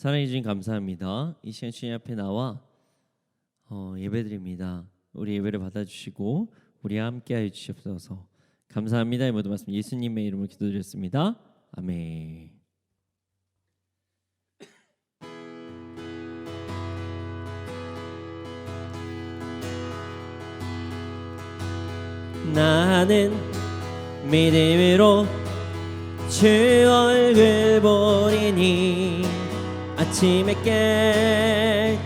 사랑해 주신 감사합니다. 이 시간 주님 앞에 나와 예배드립니다. 우리 예배를 받아주시고 우리와 함께하여 주시옵소서. 감사합니다. 이 모든 말씀 예수님의 이름으로 기도드렸습니다. 아멘. 나는 믿음으로 주 얼굴 보리니 아침에 깰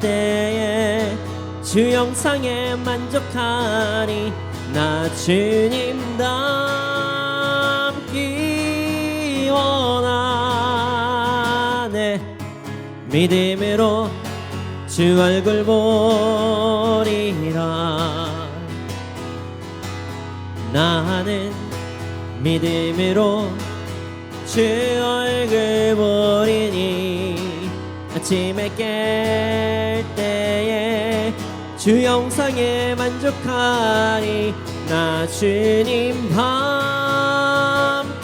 때에 주 영상에 만족하니 나 주님 닮기 원하네. 믿음으로 주 얼굴 보리라. 나는 믿음으로 주 얼굴 보리니 아침에 깰 때에 주 영상에 만족하니 나 주님 닮기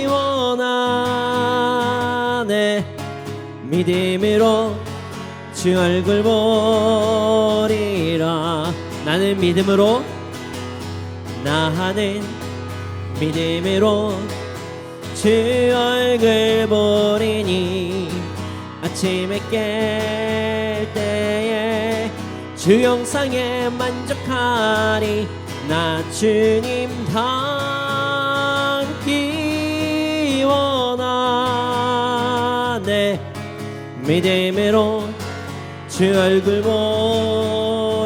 원하네. 믿음으로 주 얼굴 보리라. 나는 믿음으로 주 얼굴 보리니 아침에 깰 때에 주 영상에 만족하니 나 주님 닮기 원하네. 믿음으로 주 얼굴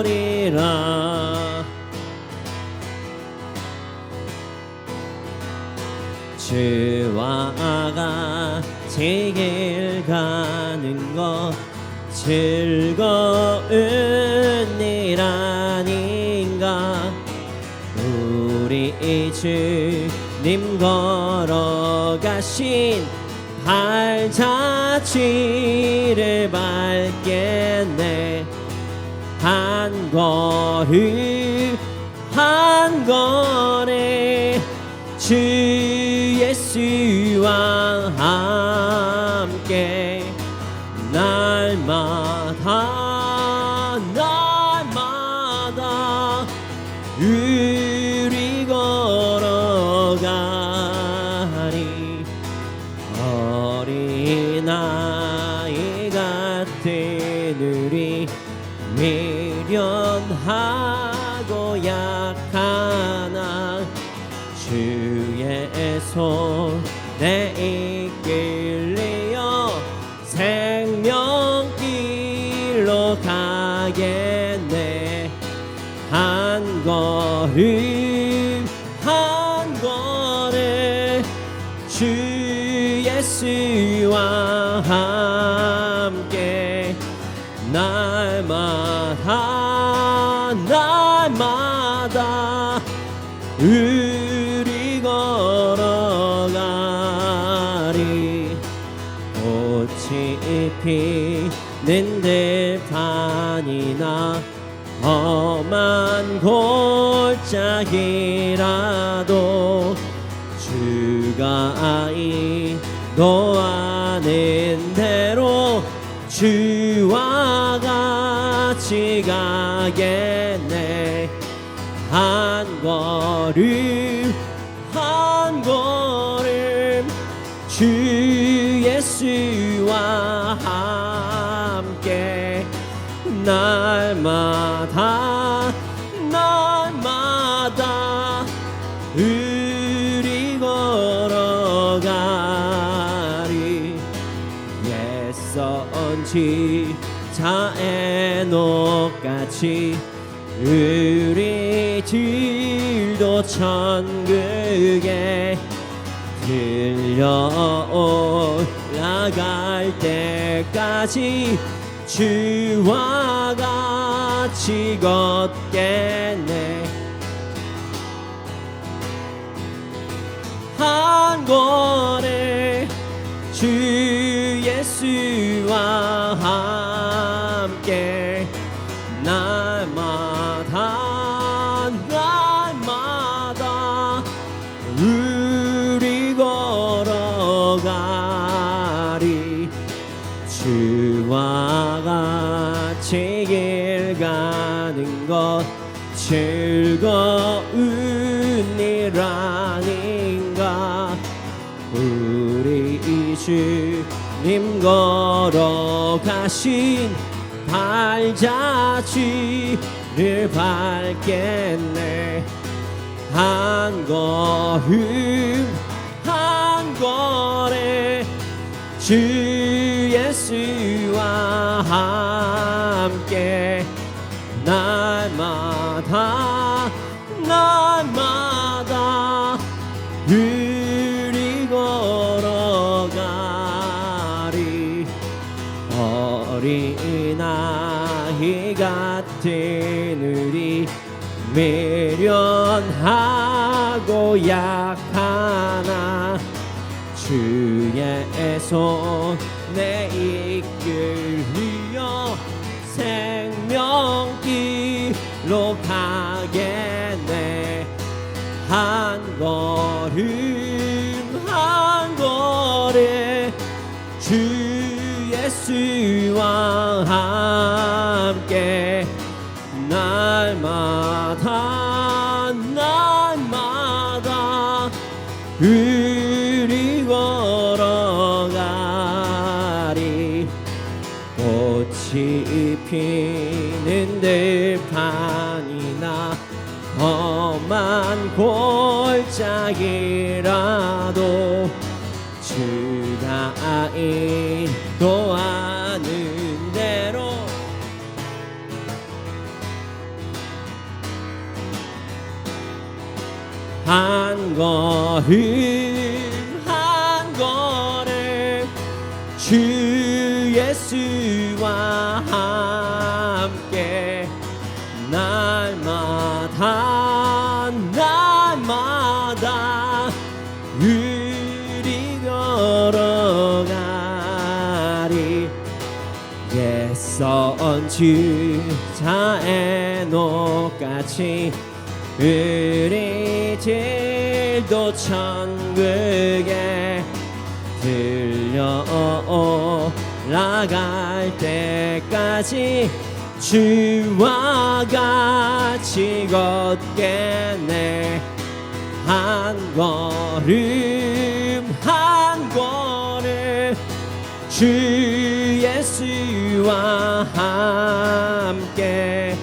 보리라. 주와 같이 길 가는 것 즐거운 일 아닌가. 우리 주님 걸어가신 발자취를 밟겠네. 한 걸음 한 걸음 주 예수와 함께 날마다 우리 걸어가리. 어린아이 같은 우리 미련하고 약하나 주의 손에 이끌려 생명길로 가겠네. 한 걸음 한 걸음 주 예수와 함께 날마다 우리 걸어가리. 꽃이 피는 들판이나 험한 골짜기라도 주가 인도하는 대로 주와 같이 가겠네. 한 걸음 한 걸음 주 예수와 함께 날마다 우리 걸어가리. 옛선 지자의 녹같이 우리들도 천국에 들려 올라갈 때까지 주와 같이 걷겠네. 한 걸음 주 예수와 함께 날마다 우리 걸어가리. 사는 것 즐거운 일 아닌가. 우리 주님 걸어가신 발자취를 밟겠네. 한 걸음 한 걸음 주 예수와 함께 날마다 날마다 우리 걸어가리. 어린아이 같은 우리 미련하고 약하나 주의 손에 이끌려 생명길로 가겠네. 한 걸음 한 걸음 주 예수와 함께 날마다 날마다 우리 걸어가리. 꽃이 피는 들판이나 험한 골짜기라도 주가 인도하는 대로 한 걸음 한 걸음 주 예수와 함께 날마다 날마다 우리 걸어가리. 옛선 주자의 녹같이 우리 길도 천국에 들려 올라갈 때까지 주와 같이 걷겠네. 한 걸음 한 걸음 주 예수와 함께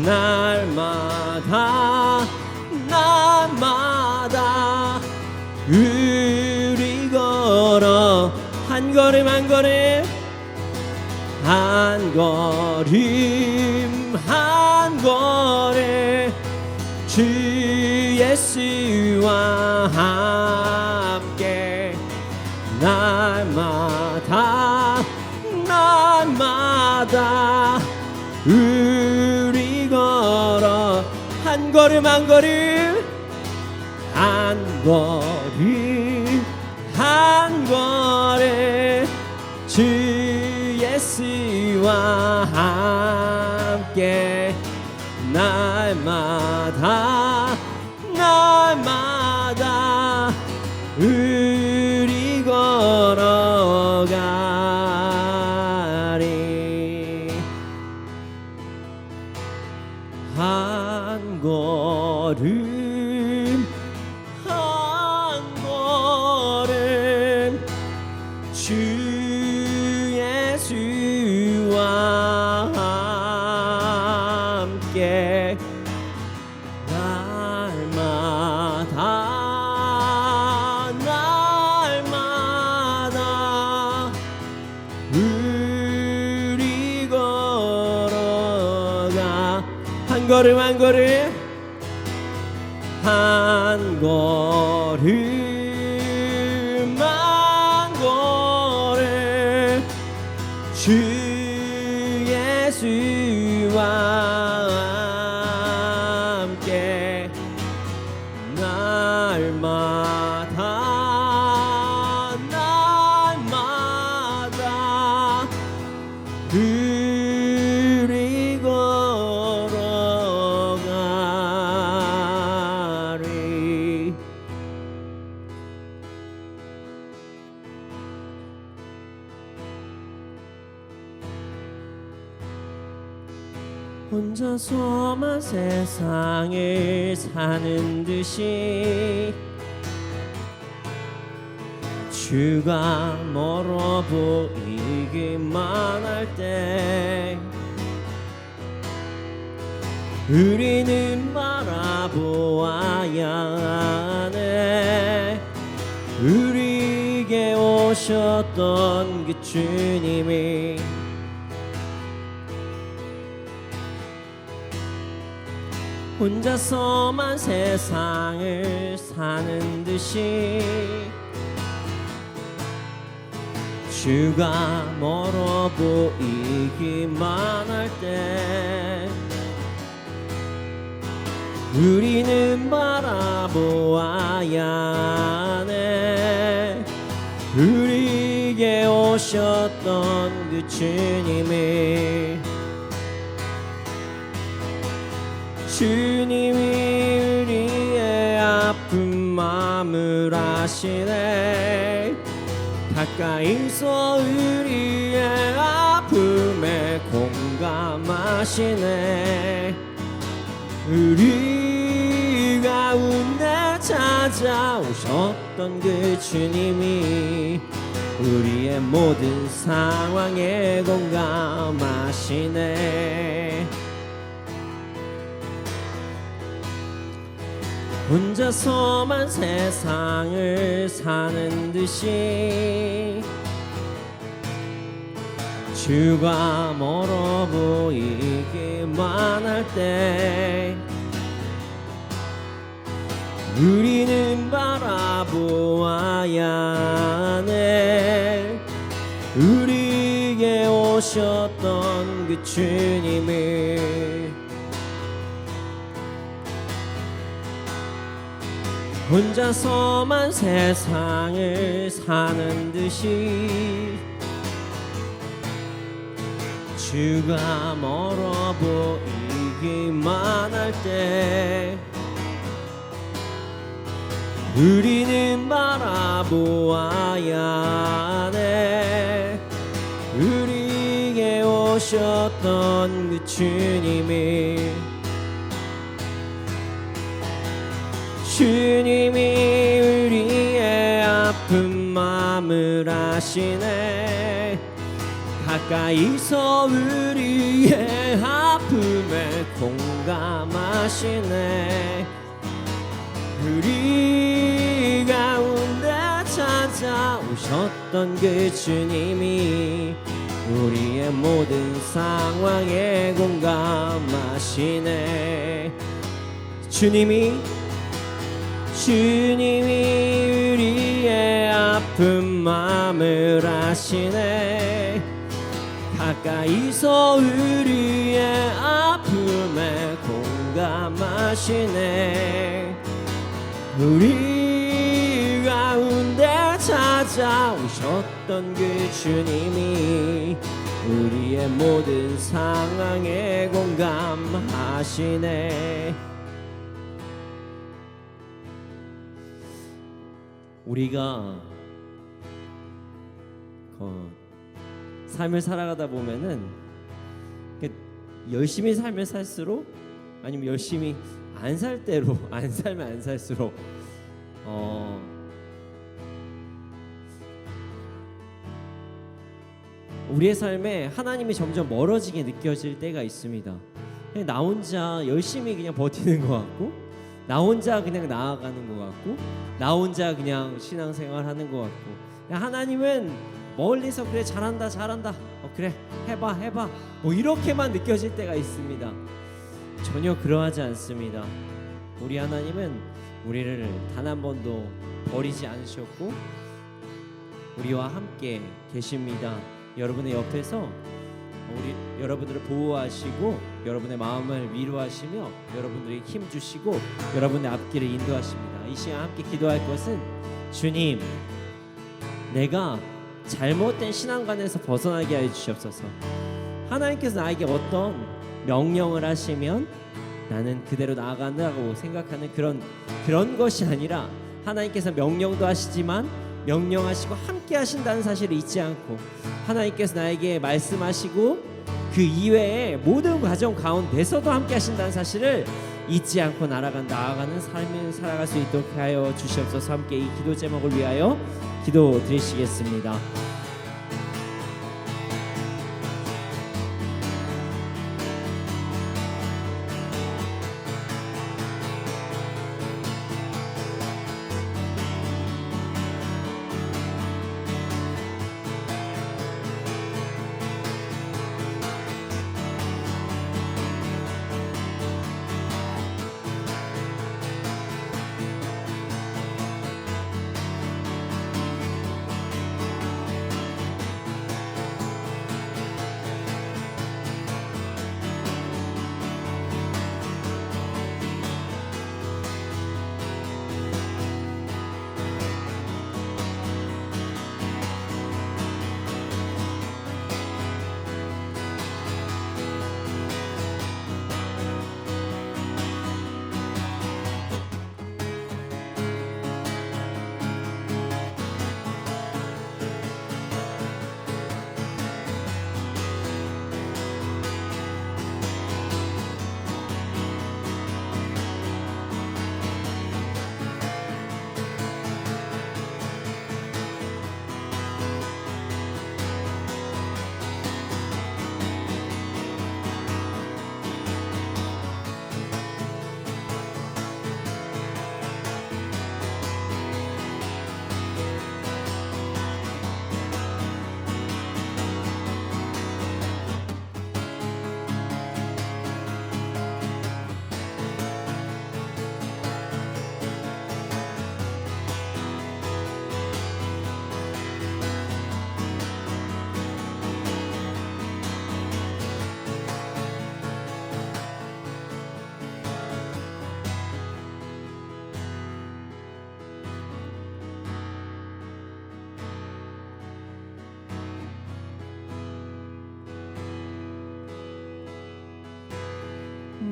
날마다 날마다 우리 걸어 한 걸음 한 걸음 한 걸음 한 걸음 주 예수와 함께 날마다 날마다 우리 걸어 한 걸음 한 걸음 한 걸음 한 걸음 주 예수와 함께 날마다 날마다 우리 걸어가리. 한 걸음 한 걸음 주 예수와 함께 날마다 날마다 우리 걸어가. 한 걸음 한 걸음 한 걸음 한 걸음 주 예수와 함께 날마다 날마다 우리 걸어가리. 혼자서만 세상을 사는 듯이 주가 멀어 보이기만 할 때 우리는 바라보아야 하네. 우리에게 오셨던 그 주님이 혼자서만 세상을 사는 듯이 주가 멀어 보이기만 할 때 우리는 바라보아야 하네. 우리에게 오셨던 그 주님이 우리의 아픈 마음을 아시네. 가까이서 우리의 아픔에 공감하시네. 우리 가운데 찾아오셨던 그 주님이 우리의 모든 상황에 공감하시네. 혼자서만 세상을 사는 듯이 주가 멀어 보이기만 할 때 우리는 바라보아야 하네. 우리에게 오셨던 그 주님이 혼자서만 세상을 사는 듯이 주가 멀어 보이기만 할 때 우리는 바라보아야 하네. 우리에게 오셨던 그 주님이 우리의 아픈 마음을 아시네. 가까이서 우리의 아픔에 공감하시네. 우리 가운데 찾아오셨던 그 주님이 우리의 모든 상황에 공감하시네. 주님이 우리의 아픈 마음을 아시네. 가까이서 우리의 아픔에 공감하시네. 우리 가운데 찾아오셨던 그 주님이 우리의 모든 상황에 공감하시네. 우리가 삶을 살아가다 보면은 열심히 삶을 살수록 아니면 열심히 안 살 대로 안 살면 안 살수록 우리의 삶에 하나님이 점점 멀어지게 느껴질 때가 있습니다. 그냥 나 혼자 열심히 그냥 버티는 것 같고 나 혼자 그냥 나아가는 것 같고 나 혼자 그냥 신앙생활하는 것 같고 하나님은 멀리서 그래 잘한다 그래 해봐 뭐 이렇게만 느껴질 때가 있습니다. 전혀 그러하지 않습니다. 우리 하나님은 우리를 단 한 번도 버리지 않으셨고 우리와 함께 계십니다. 여러분의 옆에서 여러분들을 보호하시고 여러분의 마음을 위로하시며 여러분들에게 힘 주시고 여러분의 앞길을 인도하십니다. 이 시간 함께 기도할 것은 주님, 내가 잘못된 신앙관에서 벗어나게 하여 주시옵소서. 하나님께서 나에게 어떤 명령을 하시면 나는 그대로 나아간다고 생각하는 그런 것이 아니라 하나님께서 명령도 하시지만 명령하시고 함께 하신다는 사실을 잊지 않고 하나님께서 나에게 말씀하시고 그 이외에 모든 과정 가운데서도 함께 하신다는 사실을 잊지 않고 나아가는 삶을 살아갈 수 있도록 하여 주시옵소서. 함께 이 기도 제목을 위하여 기도 드리시겠습니다.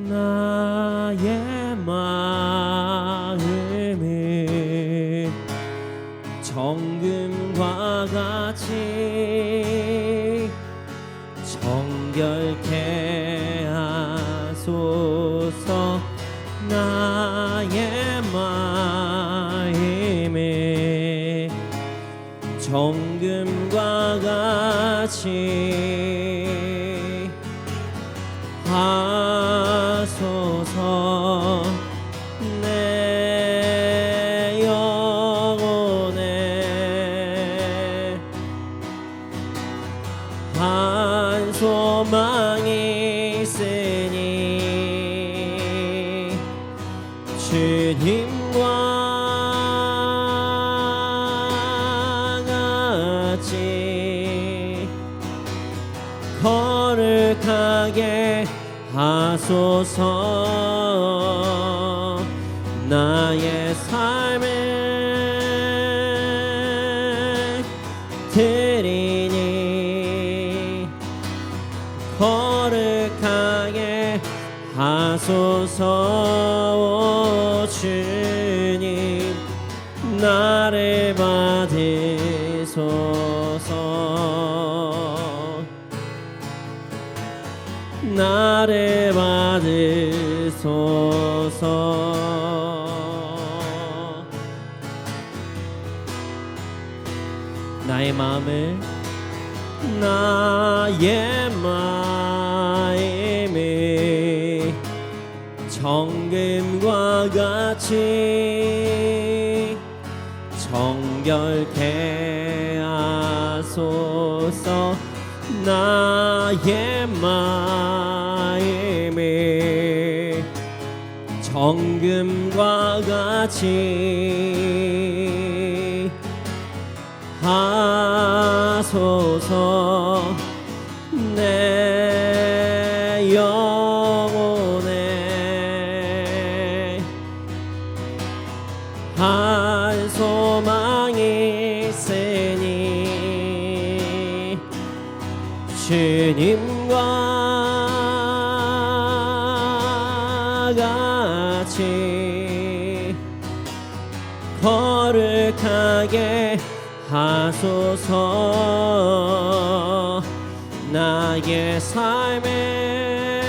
나의 마음을 정금과 같이 정결케 하소서. 나의 마음을 정금과 같이 하소서. 내 영혼에 한 소망이 있으니 주님과 같이 거룩하게 하소서. 나의 삶을 드리니 거룩하게 하소서. 주님 나를 받으소서. 나를 받으소서. 나의 마음을 정금과 같이 정결케 하소서. 나의 마음을 정금과 같이 하소서. 내 영혼에 한 소망이 있으니 주님과 같이 거룩하게 하소서. 나의 삶에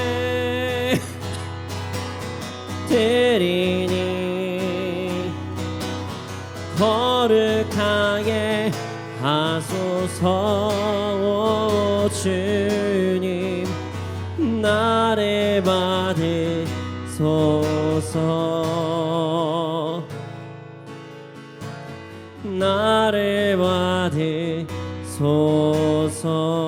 드리니 거룩하게 하소서. 주님 나를 받으소서. 나를 받으소서.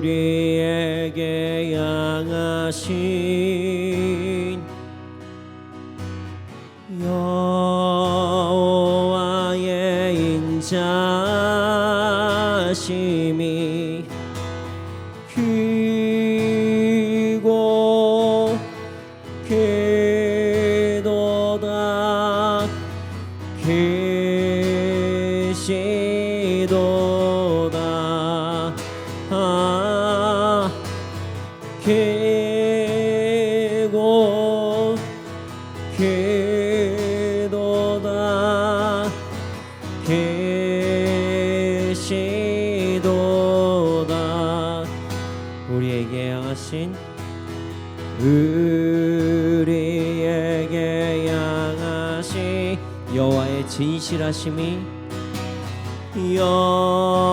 우리에게 향하신 여호와의 인자심이 크고 크도다. 크시도다. 크고 크도다. 크시도다. 우리에게 향하신 우리에게 향하신 여호와의 진실하심이 여호와의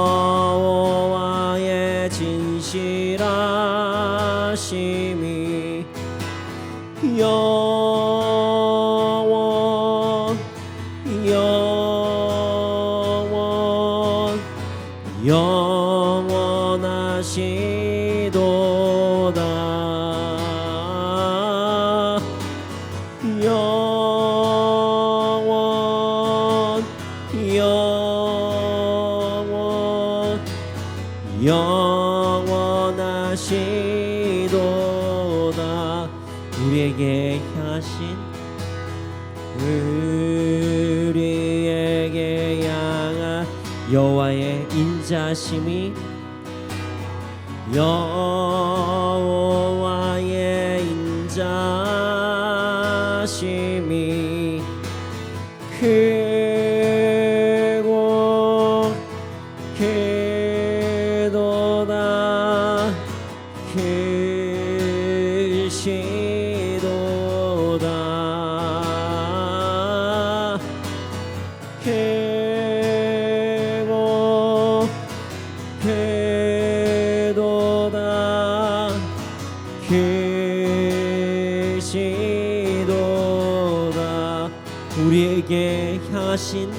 진실하심이 영원하시도다. 영원하시도다. 우리에게 향하신 우리에게 향한 여호와의 인자심이 여호와의 인자심이 크고 크도다. 크시도다. 크고 크도다. 크시도다. 우리에게 향하신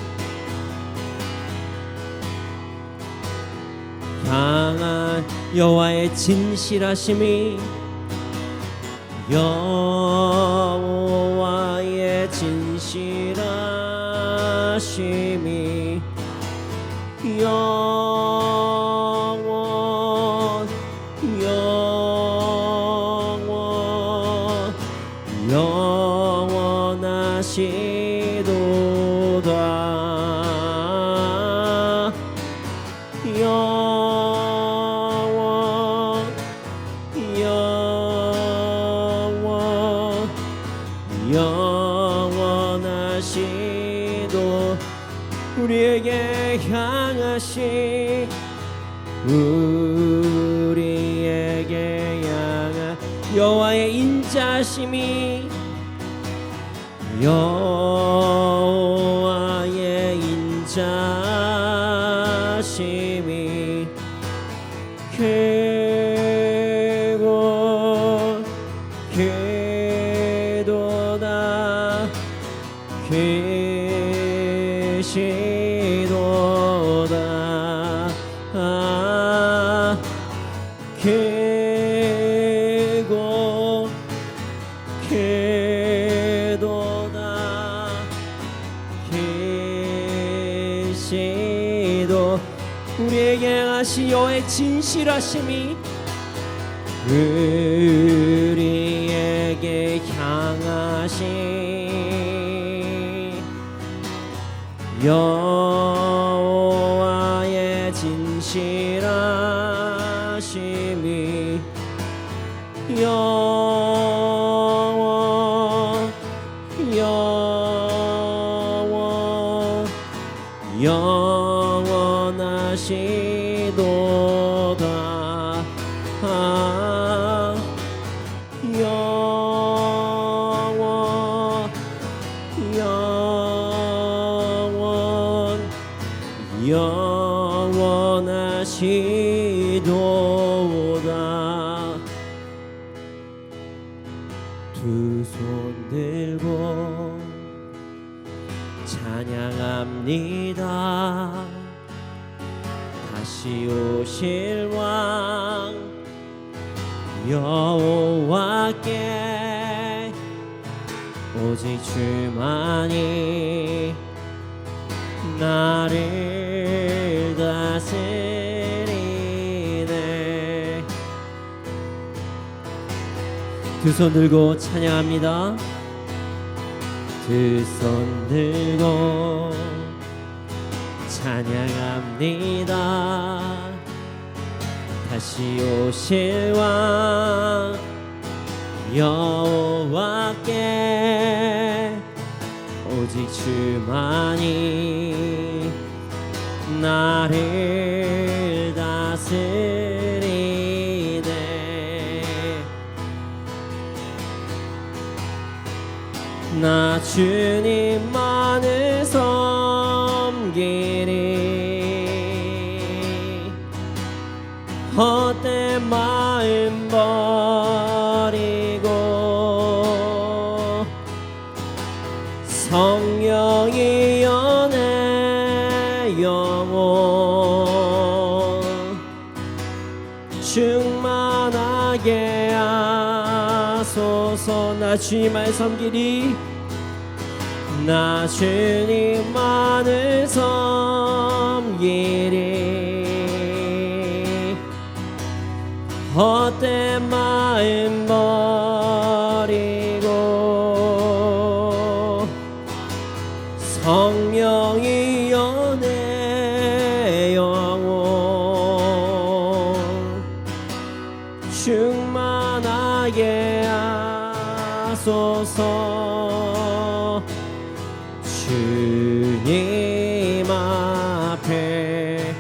향한 여호와의 진실하심이 여호와의 진실하심이 영원하시도다. 영원하시도. 우리에게 향하신 우리에게 향한 여호와의 인자심이 여호와의 인자심이 크고 크도다. 크시도다. 크고 크도다. 크시도. 우리에게 향하신 여호와의 진실하심이 우리에게 향하신 여호와의 진실하심이 영원 영원하시도다. 영원하시도다. 두 손 들고 찬양합니다. 다시 오실 왕 여호와께 오직 주만이 나를 다스리네. 두 손 들고 찬양합니다. 두 손 들고 찬양합니다. 다시 오실 왕 여호와께 오직 주만이 나를 다스리네. 나 주님만을 섬기리. 헛된 마음 버리고 성령이 연애 영혼 충만하게 하소서. 나 주님만 섬기리. 나 주님만을 섬기리. 헛된 마음 버리고 성령이 연애 영혼 충만하게 하소서. 주님 앞에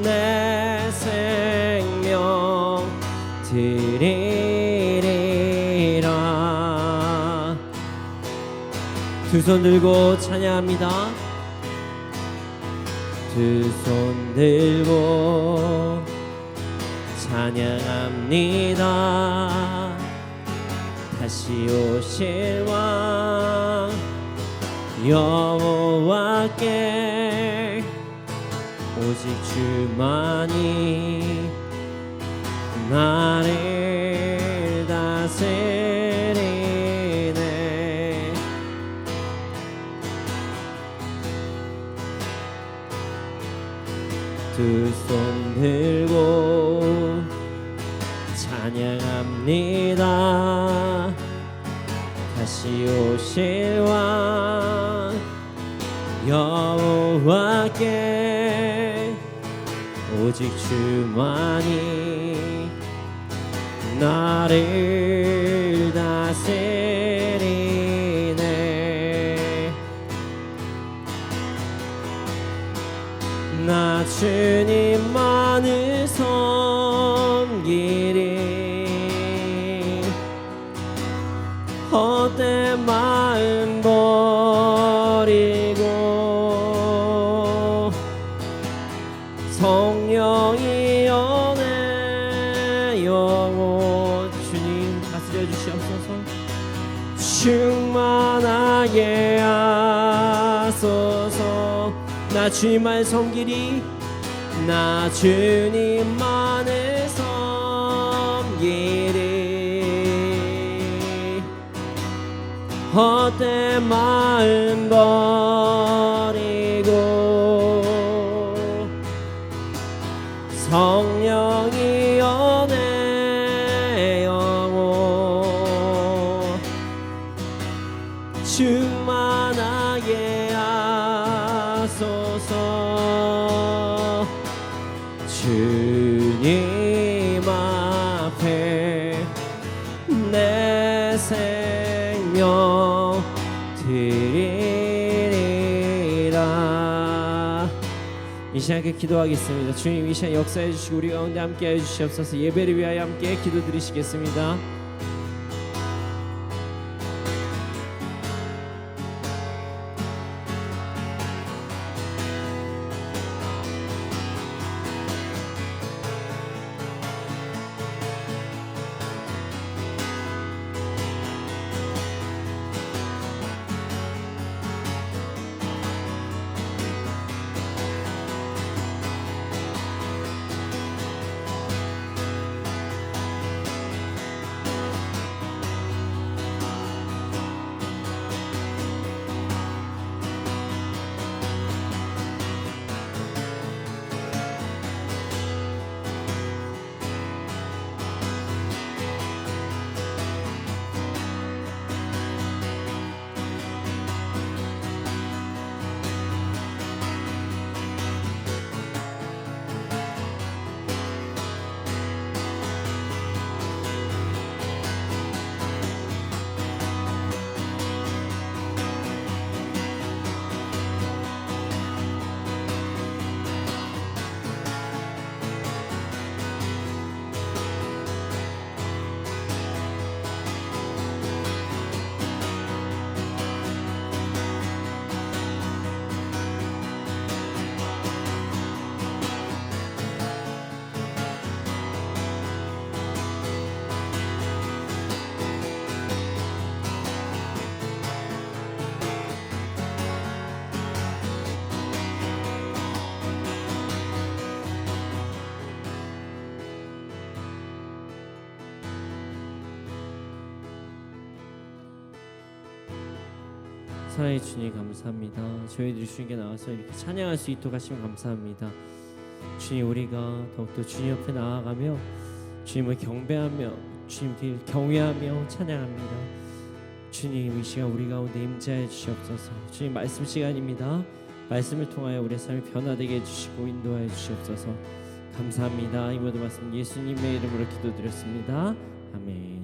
내 생명 드리리라. 두 손 들고 찬양합니다. 두 손 들고 찬양합니다. 다시 오실 왕 여호와께 오직 주만이 나를 다스리네. 두 손 들고 찬양합니다. 다시 오실 왕 여호와께 오직 주만이 나를 다스리네. 나 주님만을 섬기리. 헛된 마음 버리고 성령이 연애 영혼 주님 다스려 주시옵소서. 충만하게 하소서. 나 주님만 섬기리. 나 주님만을 섬기리. 헛된 마음 버리고 성령이 연애 영혼 충만하게 하소서. 주님 앞에 내 생명 드리리라. 이 시간에 기도하겠습니다. 주님, 이 시간 역사해 주시고 우리 가운데 함께해 주시옵소서. 예배를 위하여 함께 기도드리시겠습니다. 사랑의 주님 감사합니다. 저희들이 주님께 나와서 이렇게 찬양할 수 있도록 하시면 감사합니다. 주님, 우리가 더욱더 주님 옆에 나아가며 주님을 경배하며 주님을 경외하며 찬양합니다. 주님, 이 시간 우리 가운데 임재해 주시옵소서. 주님, 말씀 시간입니다. 말씀을 통하여 우리의 삶이 변화되게 해주시고 인도하여 주시옵소서. 감사합니다. 이 모든 말씀 예수님의 이름으로 기도드렸습니다. 아멘.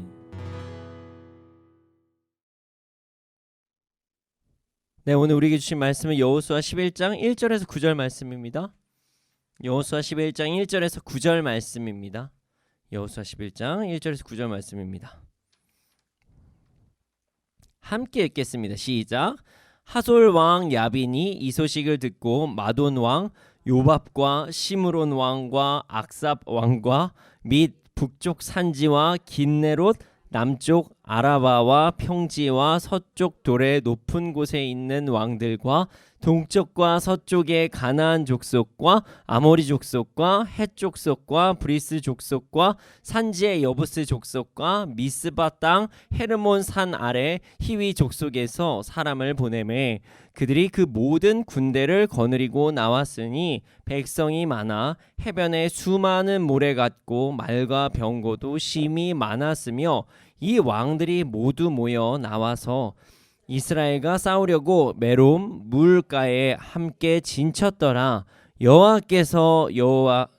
네, 오늘 우리에게 주신 말씀은 여호수아 11장 1절에서 9절 말씀입니다. 여호수아 11장 1절에서 9절 말씀입니다. 여호수아 11장 1절에서 9절 말씀입니다. 함께 읽겠습니다. 시작. 하솔 왕 야빈이 이 소식을 듣고 마돈 왕 요밥과 시므론 왕과 악삽 왕과 및 북쪽 산지와 긴네롯 남쪽 아라바와 평지와 서쪽 돌의 높은 곳에 있는 왕들과 동쪽과 서쪽의 가나안 족속과 아모리 족속과 헷 족속과 브리스 족속과 산지의 여부스 족속과 미스바 땅 헤르몬 산 아래 히위 족속에서 사람을 보내매 그들이 그 모든 군대를 거느리고 나왔으니 백성이 많아 해변에 수많은 모래 같고 말과 병거도 심히 많았으며 이 왕들이 모두 모여 나와서 이스라엘과 싸우려고 메롬 물가에 함께 진쳤더라. 여호와께서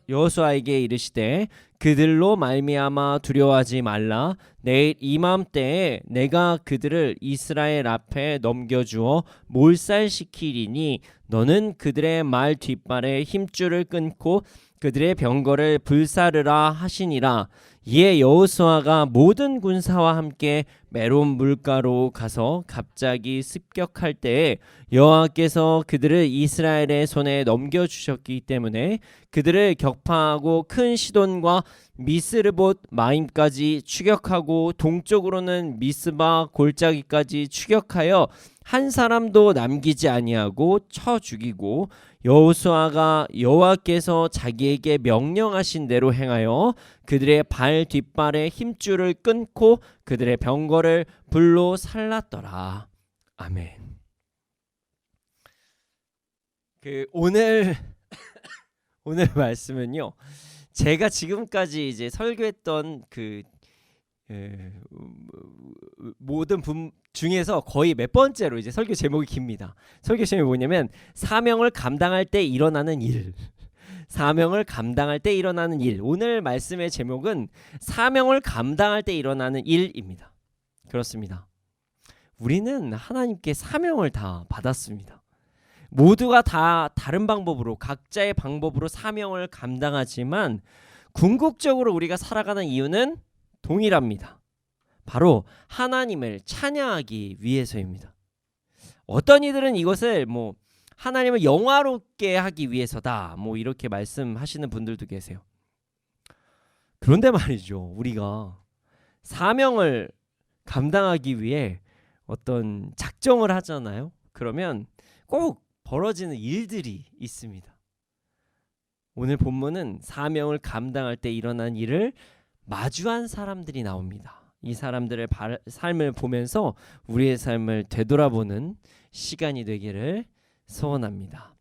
여호수아에게 이르시되 그들로 말미암아 두려워하지 말라. 내일 이맘때에 내가 그들을 이스라엘 앞에 넘겨주어 몰살시키리니 너는 그들의 말 뒷발에 힘줄을 끊고 그들의 병거를 불사르라 하시니라. 이에 여호수아가 모든 군사와 함께 메론 물가로 가서 갑자기 습격할 때에 여호와께서 그들을 이스라엘의 손에 넘겨주셨기 때문에 그들을 격파하고 큰 시돈과 미스르봇 마임까지 추격하고 동쪽으로는 미스바 골짜기까지 추격하여 한 사람도 남기지 아니하고 쳐 죽이고 여호수아가 여호와께서 자기에게 명령하신 대로 행하여 그들의 발 뒷발에 힘줄을 끊고 그들의 병거를 불로 살랐더라. 아멘. 오늘 말씀은요. 제가 지금까지 이제 설교했던 모든 분 중에서 거의 몇 번째로 이제 설교 제목이 깁니다. 설교 제목이 뭐냐면 사명을 감당할 때 일어나는 일. 사명을 감당할 때 일어나는 일. 오늘 말씀의 제목은 사명을 감당할 때 일어나는 일입니다. 그렇습니다. 우리는 하나님께 사명을 다 받았습니다. 모두가 다 다른 방법으로 각자의 방법으로 사명을 감당하지만 궁극적으로 우리가 살아가는 이유는 동일합니다. 바로 하나님을 찬양하기 위해서입니다. 어떤 이들은 이것을 하나님을 영화롭게 하기 위해서다 이렇게 말씀하시는 분들도 계세요. 그런데 말이죠, 우리가 사명을 감당하기 위해 어떤 작정을 하잖아요. 그러면 꼭 벌어지는 일들이 있습니다. 오늘 본문은 사명을 감당할 때 일어난 일을 마주한 사람들이 나옵니다. 이 사람들의 삶을 보면서 우리의 삶을 되돌아보는 시간이 되기를 소원합니다.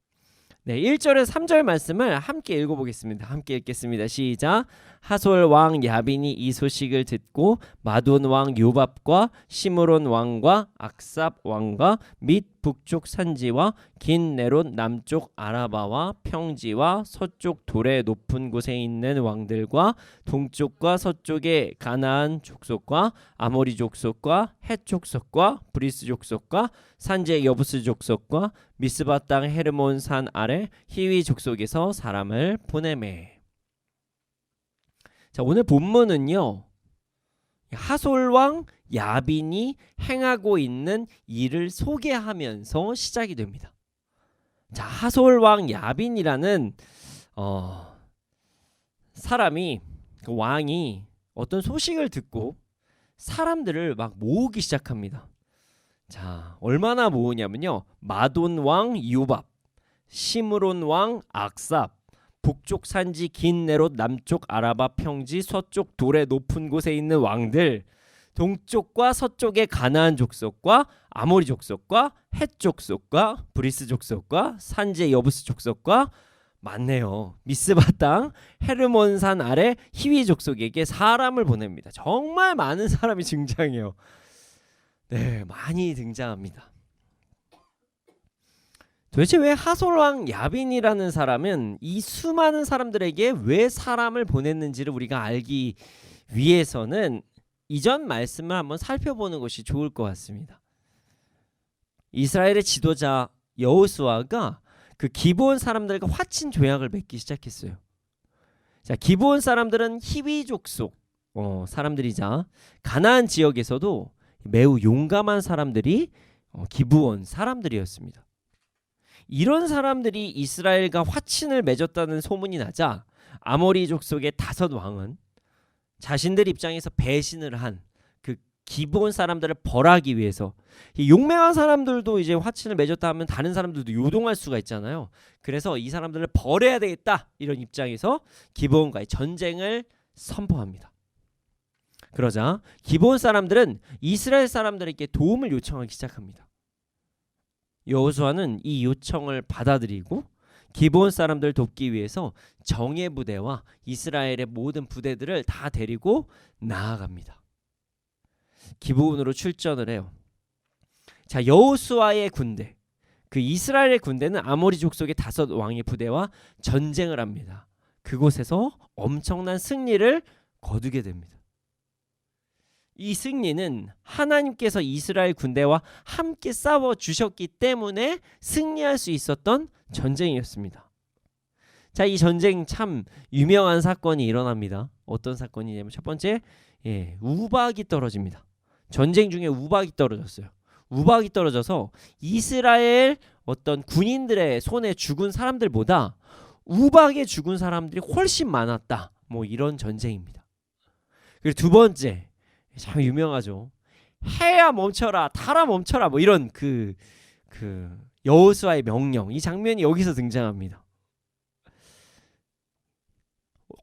네, 1절에서 3절 말씀을 함께 읽어보겠습니다. 함께 읽겠습니다. 시작. 하솔 왕 야빈이 이 소식을 듣고 마돈 왕 요밥과 시므론 왕과 악삽 왕과 및 북쪽 산지와 긴 네롯 남쪽 아라바와 평지와 서쪽 돌의 높은 곳에 있는 왕들과 동쪽과 서쪽의 가나안 족속과 아모리 족속과 헷 족속과 브리스 족속과 산지의 여부스 족속과 미스바 땅 헤르몬 산 아래 히위 족속에서 사람을 보내매. 자, 오늘 본문은요, 하솔 왕 야빈이 행하고 있는 일을 소개하면서 시작이 됩니다. 자, 하솔 왕 야빈이라는 사람이, 그 왕이 어떤 소식을 듣고 사람들을 막 모으기 시작합니다. 자, 얼마나 모으냐면요, 마돈 왕 요밥, 시므론 왕 악삽, 북쪽 산지 긴 네롯 남쪽 아라바 평지 서쪽 돌의 높은 곳에 있는 왕들, 동쪽과 서쪽의 가나안 족속과 아모리 족속과 헷 족속과 브리스 족속과 산지의 여부스 족속과 많네요. 미스바 땅 헤르몬 산 아래 히위 족속에게 사람을 보냅니다. 정말 많은 사람이 등장해요. 네, 많이 등장합니다. 도대체 왜 하솔왕 야빈이라는 사람은 이 수많은 사람들에게 왜 사람을 보냈는지를 우리가 알기 위해서는 이전 말씀을 한번 살펴보는 것이 좋을 것 같습니다. 이스라엘의 지도자 여호수아가 그 기브온 사람들과 화친 조약을 맺기 시작했어요. 자, 기브온 사람들은 히위 족속 사람들이자 가나안 지역에서도 매우 용감한 사람들이 기브온 사람들이었습니다. 이런 사람들이 이스라엘과 화친을 맺었다는 소문이 나자 아모리 족속의 5 왕은 자신들 입장에서 배신을 한 그 기브온 사람들을 벌하기 위해서, 이 용맹한 사람들도 이제 화친을 맺었다 하면 다른 사람들도 요동할 수가 있잖아요. 그래서 이 사람들을 벌해야 되겠다, 이런 입장에서 기브온과의 전쟁을 선포합니다. 그러자 기브온 사람들은 이스라엘 사람들에게 도움을 요청하기 시작합니다. 여호수아는 이 요청을 받아들이고 기브온 사람들을 돕기 위해서 정예 부대와 이스라엘의 모든 부대들을 다 데리고 나아갑니다. 기브온으로 출전을 해요. 자, 여호수아의 군대, 그 이스라엘의 군대는 아모리 족속의 5 왕의 부대와 전쟁을 합니다. 그곳에서 엄청난 승리를 거두게 됩니다. 이 승리는 하나님께서 이스라엘 군대와 함께 싸워 주셨기 때문에 승리할 수 있었던 전쟁이었습니다. 자, 이 전쟁 참 유명한 사건이 일어납니다. 어떤 사건이냐면 첫 번째, 우박이 떨어집니다. 전쟁 중에 우박이 떨어졌어요. 우박이 떨어져서 이스라엘 어떤 군인들의 손에 죽은 사람들보다 우박에 죽은 사람들이 훨씬 많았다. 이런 전쟁입니다. 그리고 두 번째, 참 유명하죠. 해야 멈춰라, 달아 멈춰라, 이런 그 여호수아의 명령, 이 장면이 여기서 등장합니다.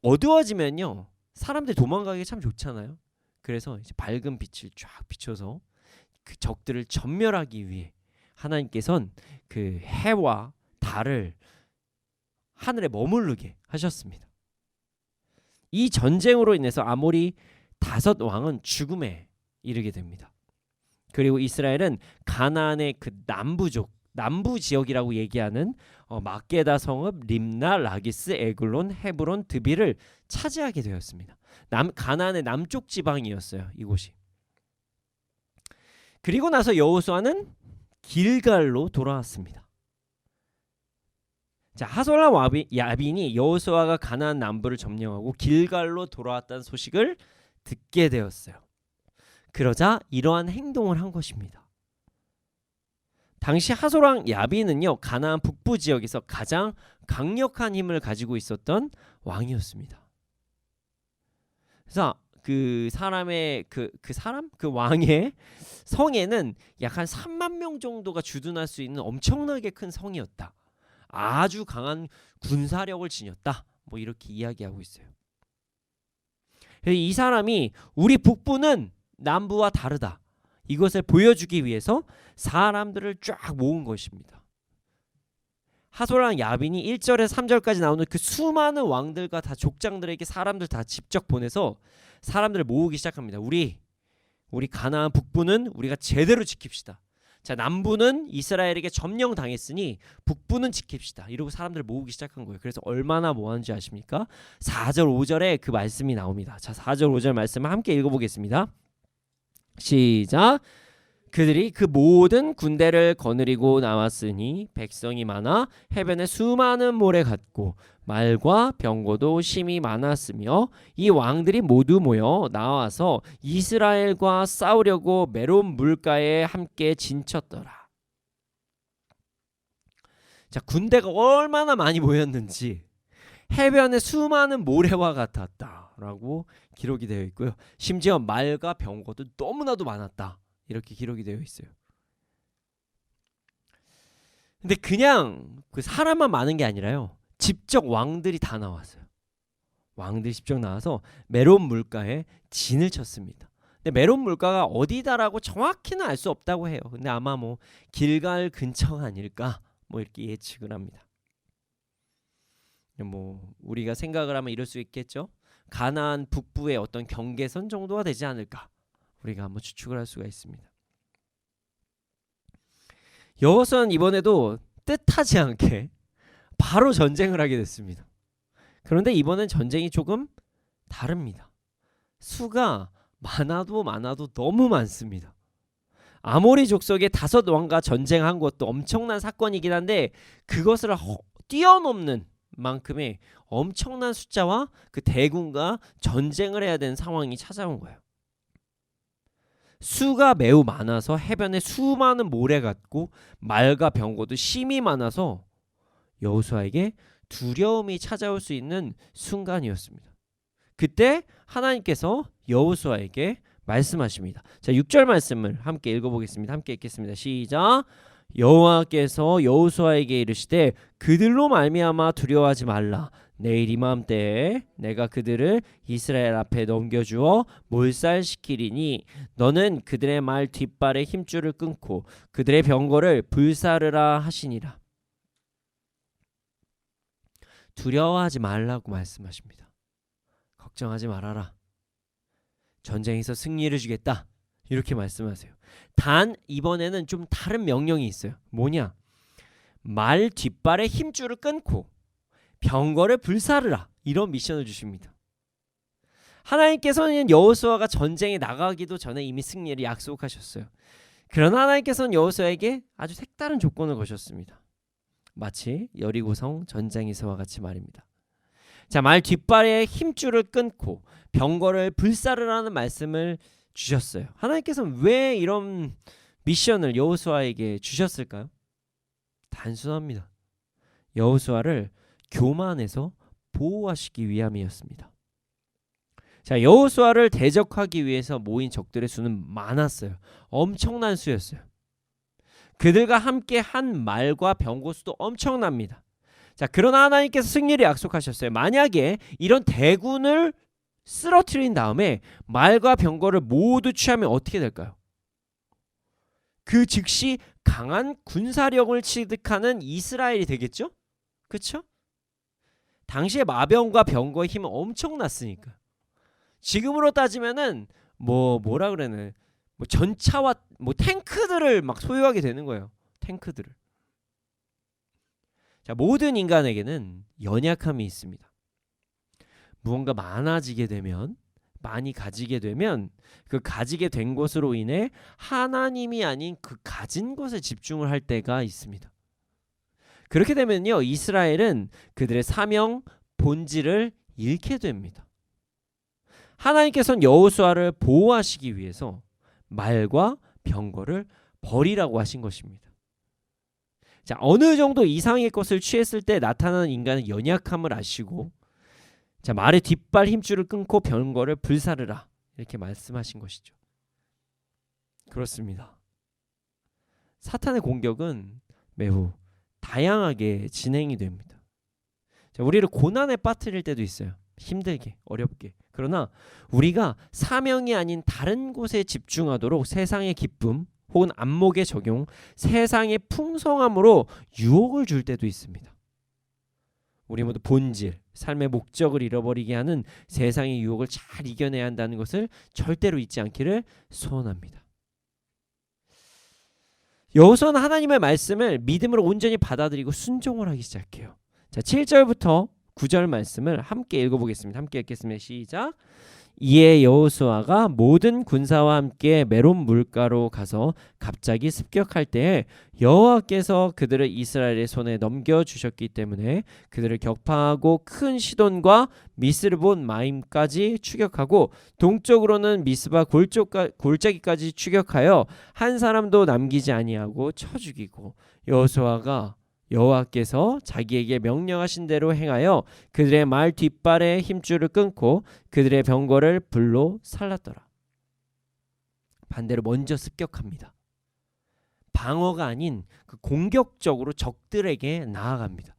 어두워지면요, 사람들이 도망가기 참 좋잖아요. 그래서 이제 밝은 빛을 쫙 비춰서 그 적들을 전멸하기 위해 하나님께서는 그 해와 달을 하늘에 머무르게 하셨습니다. 이 전쟁으로 인해서 아모리 5 왕은 죽음에 이르게 됩니다. 그리고 이스라엘은 가나안의 그 남부 지역이라고 얘기하는 막게다 성읍, 림나, 라기스, 에글론, 헤브론, 드비를 차지하게 되었습니다. 가나안의 남쪽 지방이었어요, 이곳이. 그리고 나서 여호수아는 길갈로 돌아왔습니다. 자, 하솔람 야빈이 여호수아가 가나안 남부를 점령하고 길갈로 돌아왔다는 소식을 듣게 되었어요. 그러자 이러한 행동을 한 것입니다. 당시 하솔람 야빈은요, 가나안 북부 지역에서 가장 강력한 힘을 가지고 있었던 왕이었습니다. 그래서 그 사람의 그 왕의 성에는 약 한 3만 명 정도가 주둔할 수 있는 엄청나게 큰 성이었다. 아주 강한 군사력을 지녔다. 뭐 이렇게 이야기하고 있어요. 이 사람이 우리 북부는 남부와 다르다. 이것을 보여주기 위해서 사람들을 쫙 모은 것입니다. 하솔람 야빈이 1절에서 3절까지 나오는 그 수많은 왕들과 다 족장들에게 사람들 다 직접 보내서 사람들을 모으기 시작합니다. 우리 가나안 북부는 우리가 제대로 지킵시다. 자, 남부는 이스라엘에게 점령당했으니 북부는 지킵시다. 이러고 사람들을 모으기 시작한 거예요. 그래서 얼마나 모았는지 아십니까? 4절 5절에 그 말씀이 나옵니다. 자, 4절 5절 말씀을 함께 읽어보겠습니다. 시작. 그들이 그 모든 군대를 거느리고 나왔으니 백성이 많아 해변에 수많은 모래 같고 말과 병거도 심히 많았으며 이 왕들이 모두 모여 나와서 이스라엘과 싸우려고 메론 물가에 함께 진쳤더라. 자, 군대가 얼마나 많이 모였는지 해변에 수많은 모래와 같았다라고 기록이 되어 있고요. 심지어 말과 병거도 너무나도 많았다. 이렇게 기록이 되어 있어요. 근데 그냥 그 사람만 많은 게 아니라요. 직접 왕들이 다 나왔어요. 왕들이 직접 나와서 메론 물가에 진을 쳤습니다. 근데 메론 물가가 어디다라고 정확히는 알 수 없다고 해요. 근데 아마 뭐 길갈 근처가 아닐까 뭐 이렇게 예측을 합니다. 뭐 우리가 생각을 하면 이럴 수 있겠죠. 가나안 북부의 어떤 경계선 정도가 되지 않을까. 우리가 한번 추측을 할 수가 있습니다. 여호수아는 이번에도 뜻하지 않게 바로 전쟁을 하게 됐습니다. 그런데 이번엔 전쟁이 조금 다릅니다. 수가 많아도 너무 많습니다. 아모리 족속의 5왕과 전쟁한 것도 엄청난 사건이긴 한데 그것을 뛰어넘는 만큼의 엄청난 숫자와 그 대군과 전쟁을 해야 되는 상황이 찾아온 거예요. 수가 매우 많아서 해변에 수많은 모래 같고 말과 병거도 심히 많아서 여호수아에게 두려움이 찾아올 수 있는 순간이었습니다. 그때 하나님께서 여호수아에게 말씀하십니다. 자, 6절 말씀을 함께 읽어보겠습니다. 함께 읽겠습니다. 시작. 여호와께서 여호수아에게 이르시되 그들로 말미암아 두려워하지 말라. 내일 이맘때에 내가 그들을 이스라엘 앞에 넘겨주어 몰살시키리니 너는 그들의 말 뒷발의 힘줄을 끊고 그들의 병거를 불사르라 하시니라. 두려워하지 말라고 말씀하십니다. 걱정하지 말아라. 전쟁에서 승리를 주겠다. 이렇게 말씀하세요. 단 이번에는 좀 다른 명령이 있어요. 뭐냐? 말 뒷발의 힘줄을 끊고 병거를 불사르라. 이런 미션을 주십니다. 하나님께서는 여호수아가 전쟁에 나가기도 전에 이미 승리를 약속하셨어요. 그러나 하나님께서는 여호수아에게 아주 색다른 조건을 거셨습니다. 마치 여리고성 전쟁에서와 같이 말입니다. 자, 말 뒷발의 힘줄을 끊고 병거를 불사르라는 말씀을 주셨어요. 하나님께서는 왜 이런 미션을 여호수아에게 주셨을까요? 단순합니다. 여호수아를 교만에서 보호하시기 위함이었습니다. 자, 여호수아를 대적하기 위해서 모인 적들의 수는 많았어요. 엄청난 수였어요. 그들과 함께 한 말과 병거 수도 엄청납니다. 자, 그러나 하나님께서 승리를 약속하셨어요. 만약에 이런 대군을 쓰러뜨린 다음에 말과 병거를 모두 취하면 어떻게 될까요? 그 즉시 강한 군사력을 취득하는 이스라엘이 되겠죠? 그렇죠? 당시에 마병과 병거의 힘은 엄청났으니까. 지금으로 따지면은 뭐라 그러네. 전차와 탱크들을 막 소유하게 되는 거예요. 탱크들을. 자, 모든 인간에게는 연약함이 있습니다. 무언가 많아지게 되면, 많이 가지게 되면 그 가지게 된 것으로 인해 하나님이 아닌 그 가진 것에 집중을 할 때가 있습니다. 그렇게 되면요, 이스라엘은 그들의 사명, 본질을 잃게 됩니다. 하나님께서는 여호수아를 보호하시기 위해서 말과 병거를 버리라고 하신 것입니다. 자, 어느 정도 이상의 것을 취했을 때 나타나는 인간의 연약함을 아시고, 자, 말의 뒷발 힘줄을 끊고 병거를 불사르라, 이렇게 말씀하신 것이죠. 그렇습니다. 사탄의 공격은 매우 다양하게 진행이 됩니다. 자, 우리를 고난에 빠뜨릴 때도 있어요. 힘들게, 어렵게. 그러나 우리가 사명이 아닌 다른 곳에 집중하도록 세상의 기쁨 혹은 안목의 적용, 세상의 풍성함으로 유혹을 줄 때도 있습니다. 우리 모두 본질, 삶의 목적을 잃어버리게 하는 세상의 유혹을 잘 이겨내야 한다는 것을 절대로 잊지 않기를 소원합니다. 여호수아는 하나님의 말씀을 믿음으로 온전히 받아들이고 순종을 하기 시작해요. 자, 7절부터 9절 말씀을 함께 읽어보겠습니다. 함께 읽겠습니다. 시작. 이에 여호수아가 모든 군사와 함께 메론 물가로 가서 갑자기 습격할 때에 여호와께서 그들을 이스라엘의 손에 넘겨주셨기 때문에 그들을 격파하고 큰 시돈과 미스르본 마임까지 추격하고 동쪽으로는 미스바 골짜기까지 추격하여 한 사람도 남기지 아니하고 쳐 죽이고 여호수아가 여호와께서 자기에게 명령하신 대로 행하여 그들의 말 뒷발의 힘줄을 끊고 그들의 병거를 불로 살랐더라. 반대로 먼저 습격합니다. 방어가 아닌 그 공격적으로 적들에게 나아갑니다.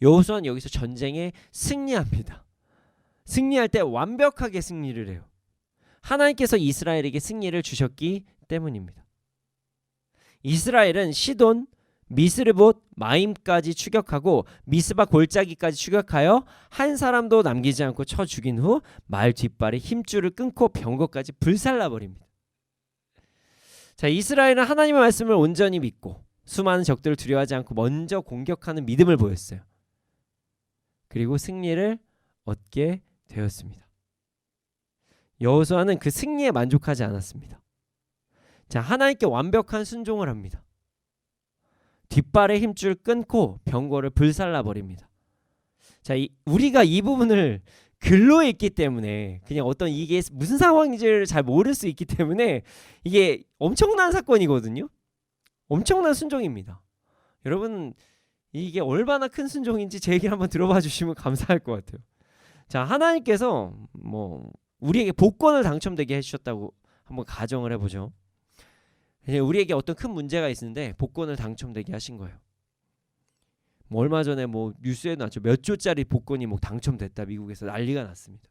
여호수아는 여기서 전쟁에 승리합니다. 승리할 때 완벽하게 승리를 해요. 하나님께서 이스라엘에게 승리를 주셨기 때문입니다. 이스라엘은 시돈, 미스르봇 마임까지 추격하고 미스바 골짜기까지 추격하여 한 사람도 남기지 않고 쳐 죽인 후 말 뒷발에 힘줄을 끊고 병거까지 불살라버립니다. 자, 이스라엘은 하나님의 말씀을 온전히 믿고 수많은 적들을 두려워하지 않고 먼저 공격하는 믿음을 보였어요. 그리고 승리를 얻게 되었습니다. 여호수아는 그 승리에 만족하지 않았습니다. 자, 하나님께 완벽한 순종을 합니다. 뒷발의 힘줄 끊고 병거를 불살라 버립니다. 자, 우리가 이 부분을 글로 읽기 때문에 그냥 어떤 이게 무슨 상황인지를 잘 모를 수 있기 때문에 이게 엄청난 사건이거든요. 엄청난 순종입니다. 여러분, 이게 얼마나 큰 순종인지 제 얘기를 한번 들어봐 주시면 감사할 것 같아요. 자, 하나님께서 우리에게 복권을 당첨되게 해주셨다고 한번 가정을 해보죠. 우리에게 어떤 큰 문제가 있는데 복권을 당첨되게 하신 거예요. 얼마 전에 뉴스에 나왔죠. 몇 조짜리 복권이 당첨됐다, 미국에서 난리가 났습니다.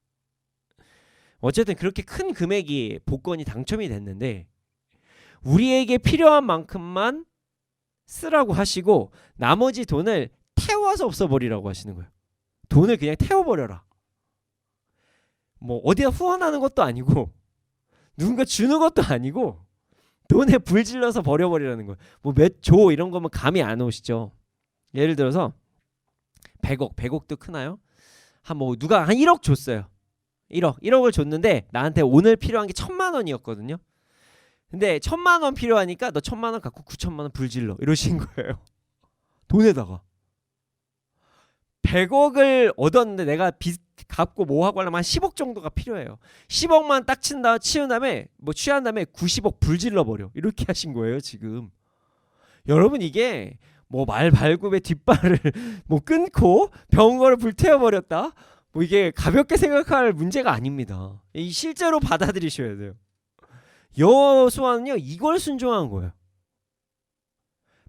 어쨌든 그렇게 큰 금액이 복권이 당첨이 됐는데 우리에게 필요한 만큼만 쓰라고 하시고 나머지 돈을 태워서 없애버리라고 하시는 거예요. 돈을 그냥 태워버려라. 어디다 후원하는 것도 아니고 누군가 주는 것도 아니고 돈에 불질러서 버려버리라는 거예요. 몇 조 이런 거면 감이 안 오시죠. 예를 들어서 100억도 크나요? 누가 한 1억 줬어요. 1억을 줬는데 나한테 오늘 필요한 게 1,000만 원이었거든요. 근데 1,000만 원 필요하니까 너 1,000만 원 갖고 9,000만 원 불질러 이러신 거예요. 돈에다가 100억을 얻었는데 내가 빚 갚고 하고 하려면 한 10억 정도가 필요해요. 10억만 딱 치운 다음에 취한 다음에 90억 불질러 버려. 이렇게 하신 거예요, 지금. 여러분, 이게 말 발굽의 뒷발을 끊고 병거를 불태워 버렸다. 이게 가볍게 생각할 문제가 아닙니다. 실제로 받아들이셔야 돼요. 여호수아는요, 이걸 순종한 거예요.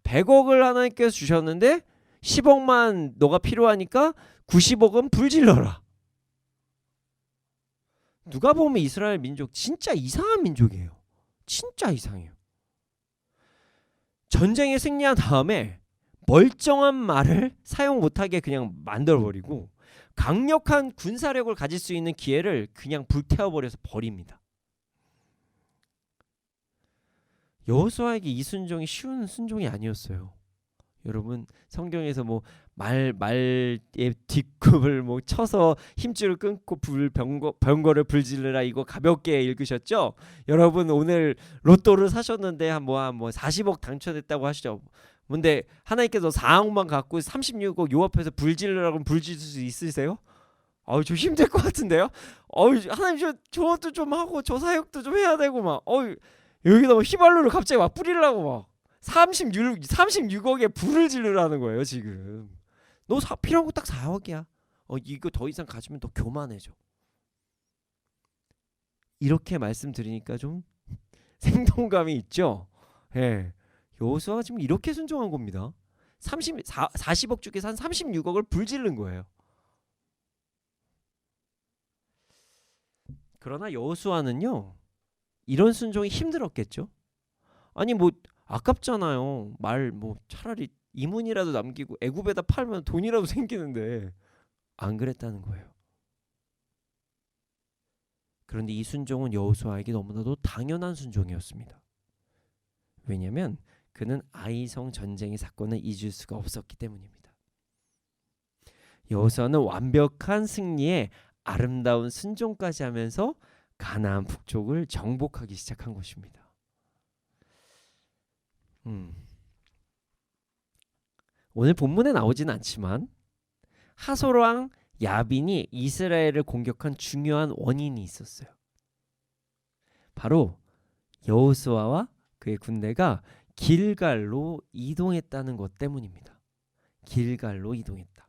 100억을 하나님께서 주셨는데 10억만 너가 필요하니까 90억은 불질러라. 누가 보면 이스라엘 민족 진짜 이상한 민족이에요. 진짜 이상해요. 전쟁에 승리한 다음에 멀쩡한 말을 사용 못하게 그냥 만들어버리고 강력한 군사력을 가질 수 있는 기회를 그냥 불태워버려서 버립니다. 여호수아에게 이 순종이 쉬운 순종이 아니었어요. 여러분, 성경에서 말의 뒷굽을 쳐서 힘줄을 끊고 병거를 불질르라, 이거 가볍게 읽으셨죠? 여러분, 오늘 로또를 사셨는데 한 40억 당첨됐다고 하시죠. 근데 하나님께서 4억만 갖고 36억 요 앞에서 불 지르라고 불 지를 수 있으세요? 저 힘들 것 같은데요? 하나님 저것도 좀 하고 저 사역도 좀 해야 되고 막 여기다 막 휘발유를 갑자기 막 뿌리려고 막 36억에 불을 지르라는 거예요 지금. 너 필요한 거 딱 4억이야. 이거 더 이상 가지면 너 교만해져. 이렇게 말씀드리니까 좀 생동감이 있죠. 예. 여호수아가 지금 이렇게 순종한 겁니다. 40억 중에서 한 36억을 불지른 거예요. 그러나 여호수아는요, 이런 순종이 힘들었겠죠. 아니 뭐 아깝잖아요. 차라리 이문이라도 남기고 애굽에다 팔면 돈이라도 생기는데 안 그랬다는 거예요. 그런데 이 순종은 여호수아에게 너무나도 당연한 순종이었습니다. 왜냐하면 그는 아이성 전쟁의 사건을 잊을 수가 없었기 때문입니다. 여호수아는 완벽한 승리에 아름다운 순종까지 하면서 가나안 북쪽을 정복하기 시작한 것입니다. 오늘 본문에 나오지는 않지만 하솔 왕 야빈이 이스라엘을 공격한 중요한 원인이 있었어요. 바로 여호수아와 그의 군대가 길갈로 이동했다는 것 때문입니다. 길갈로 이동했다.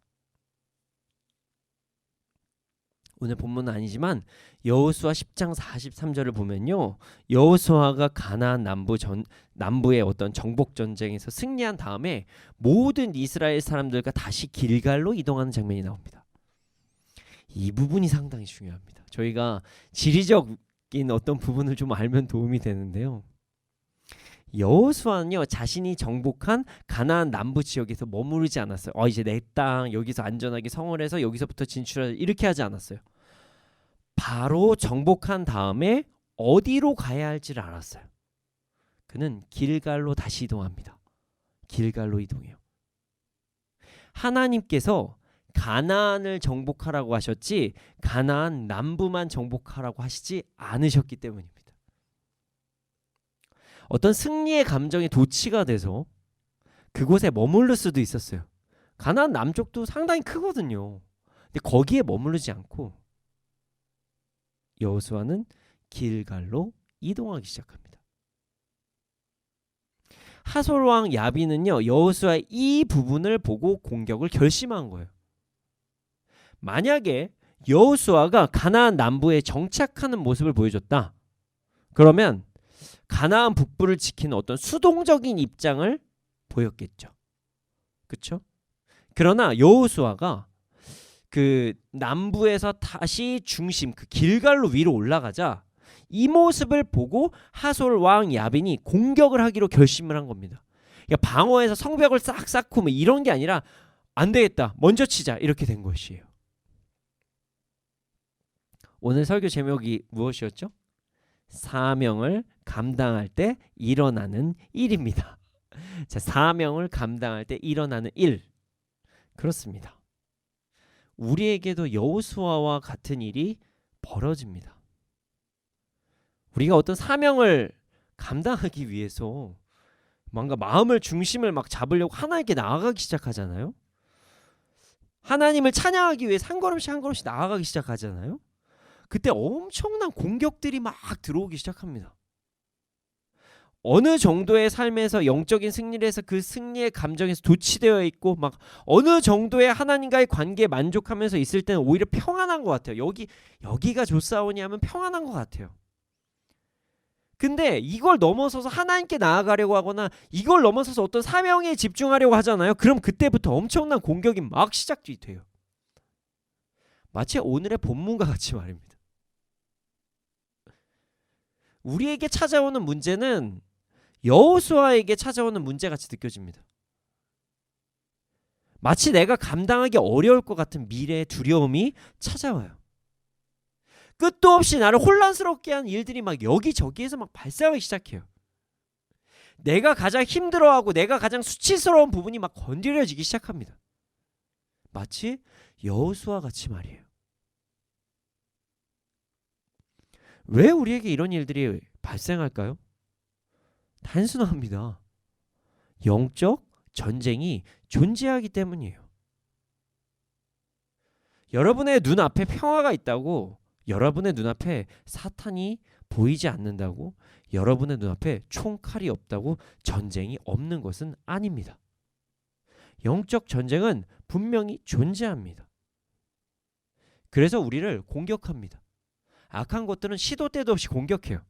오늘 본문은 아니지만 여호수아 10장 43절을 보면요, 여호수아가 가나안 남부의 어떤 정복 전쟁에서 승리한 다음에 모든 이스라엘 사람들과 다시 길갈로 이동하는 장면이 나옵니다. 이 부분이 상당히 중요합니다. 저희가 지리적인 어떤 부분을 좀 알면 도움이 되는데요. 여호수아는요, 자신이 정복한 가나안 남부 지역에서 머무르지 않았어요. 이제 내 땅 여기서 안전하게 성을 여기서부터 진출하자 이렇게 하지 않았어요. 바로 정복한 다음에 어디로 가야 할지를 알았어요. 그는 길갈로 다시 이동합니다. 길갈로 이동해요. 하나님께서 가나안을 정복하라고 하셨지 가나안 남부만 정복하라고 하시지 않으셨기 때문입니다. 어떤 승리의 감정에 도취가 돼서 그곳에 머무를 수도 있었어요. 가나안 남쪽도 상당히 크거든요. 근데 거기에 머무르지 않고 여호수아는 길갈로 이동하기 시작합니다. 하솔 왕 야빈은요, 여호수아의 이 부분을 보고 공격을 결심한 거예요. 만약에 여호수아가 가나안 남부에 정착하는 모습을 보여줬다, 그러면 가나안 북부를 지키는 어떤 수동적인 입장을 보였겠죠. 그렇죠? 그러나 여호수아가 그 남부에서 다시 중심 그 길갈로 위로 올라가자 이 모습을 보고 하솔 왕 야빈이 공격을 하기로 결심을 한 겁니다. 그러니까 방어해서 성벽을 싹 쌓고 뭐 이런 게 아니라 안 되겠다, 먼저 치자, 이렇게 된 것이에요. 오늘 설교 제목이 무엇이었죠? 사명을 감당할 때 일어나는 일입니다. 자, 사명을 감당할 때 일어나는 일. 그렇습니다. 우리에게도 여호수아와 같은 일이 벌어집니다. 우리가 어떤 사명을 감당하기 위해서 뭔가 마음을 중심을 막 잡으려고 하나님께 나아가기 시작하잖아요. 하나님을 찬양하기 위해 한 걸음씩 한 걸음씩 나아가기 시작하잖아요. 그때 엄청난 공격들이 막 들어오기 시작합니다. 어느 정도의 삶에서 영적인 승리를 해서 그 승리의 감정에서 도취되어 있고 막 어느 정도의 하나님과의 관계에 만족하면서 있을 때는 오히려 평안한 것 같아요. 여기가 좋사오니 하면 평안한 것 같아요. 근데 이걸 넘어서서 하나님께 나아가려고 하거나 이걸 넘어서서 어떤 사명에 집중하려고 하잖아요. 그럼 그때부터 엄청난 공격이 막 시작이 돼요. 마치 오늘의 본문과 같이 말입니다. 우리에게 찾아오는 문제는 여호수아에게 찾아오는 문제같이 느껴집니다. 마치 내가 감당하기 어려울 것 같은 미래의 두려움이 찾아와요. 끝도 없이 나를 혼란스럽게 하는 일들이 막 여기저기에서 막 발생하기 시작해요. 내가 가장 힘들어하고 내가 가장 수치스러운 부분이 막 건드려지기 시작합니다. 마치 여호수아 같이 말이에요. 왜 우리에게 이런 일들이 발생할까요? 단순합니다. 영적 전쟁이 존재하기 때문이에요. 여러분의 눈앞에 평화가 있다고, 여러분의 눈앞에 사탄이 보이지 않는다고, 여러분의 눈앞에 총칼이 없다고 전쟁이 없는 것은 아닙니다. 영적 전쟁은 분명히 존재합니다. 그래서 우리를 공격합니다. 악한 것들은 시도 때도 없이 공격해요.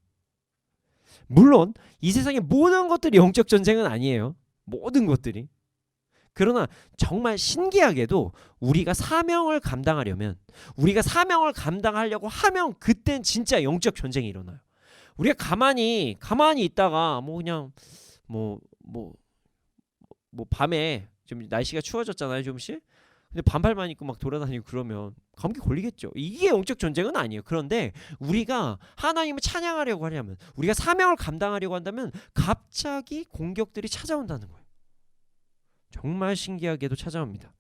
물론 이 세상의 모든 것들이 영적 전쟁은 아니에요. 모든 것들이. 그러나 정말 신기하게도 우리가 사명을 감당하려면, 우리가 사명을 감당하려고 하면 그땐 진짜 영적 전쟁이 일어나요. 우리가 가만히 있다가 그냥 밤에 좀 날씨가 추워졌잖아요, 조금씩. 근데 반팔만 입고 막 돌아다니고 그러면 감기 걸리겠죠. 이게 영적 전쟁은 아니에요. 그런데 우리가 하나님을 찬양하려고 하려면, 우리가 사명을 감당하려고 한다면 갑자기 공격들이 찾아온다는 거예요. 정말 신기하게도 찾아옵니다.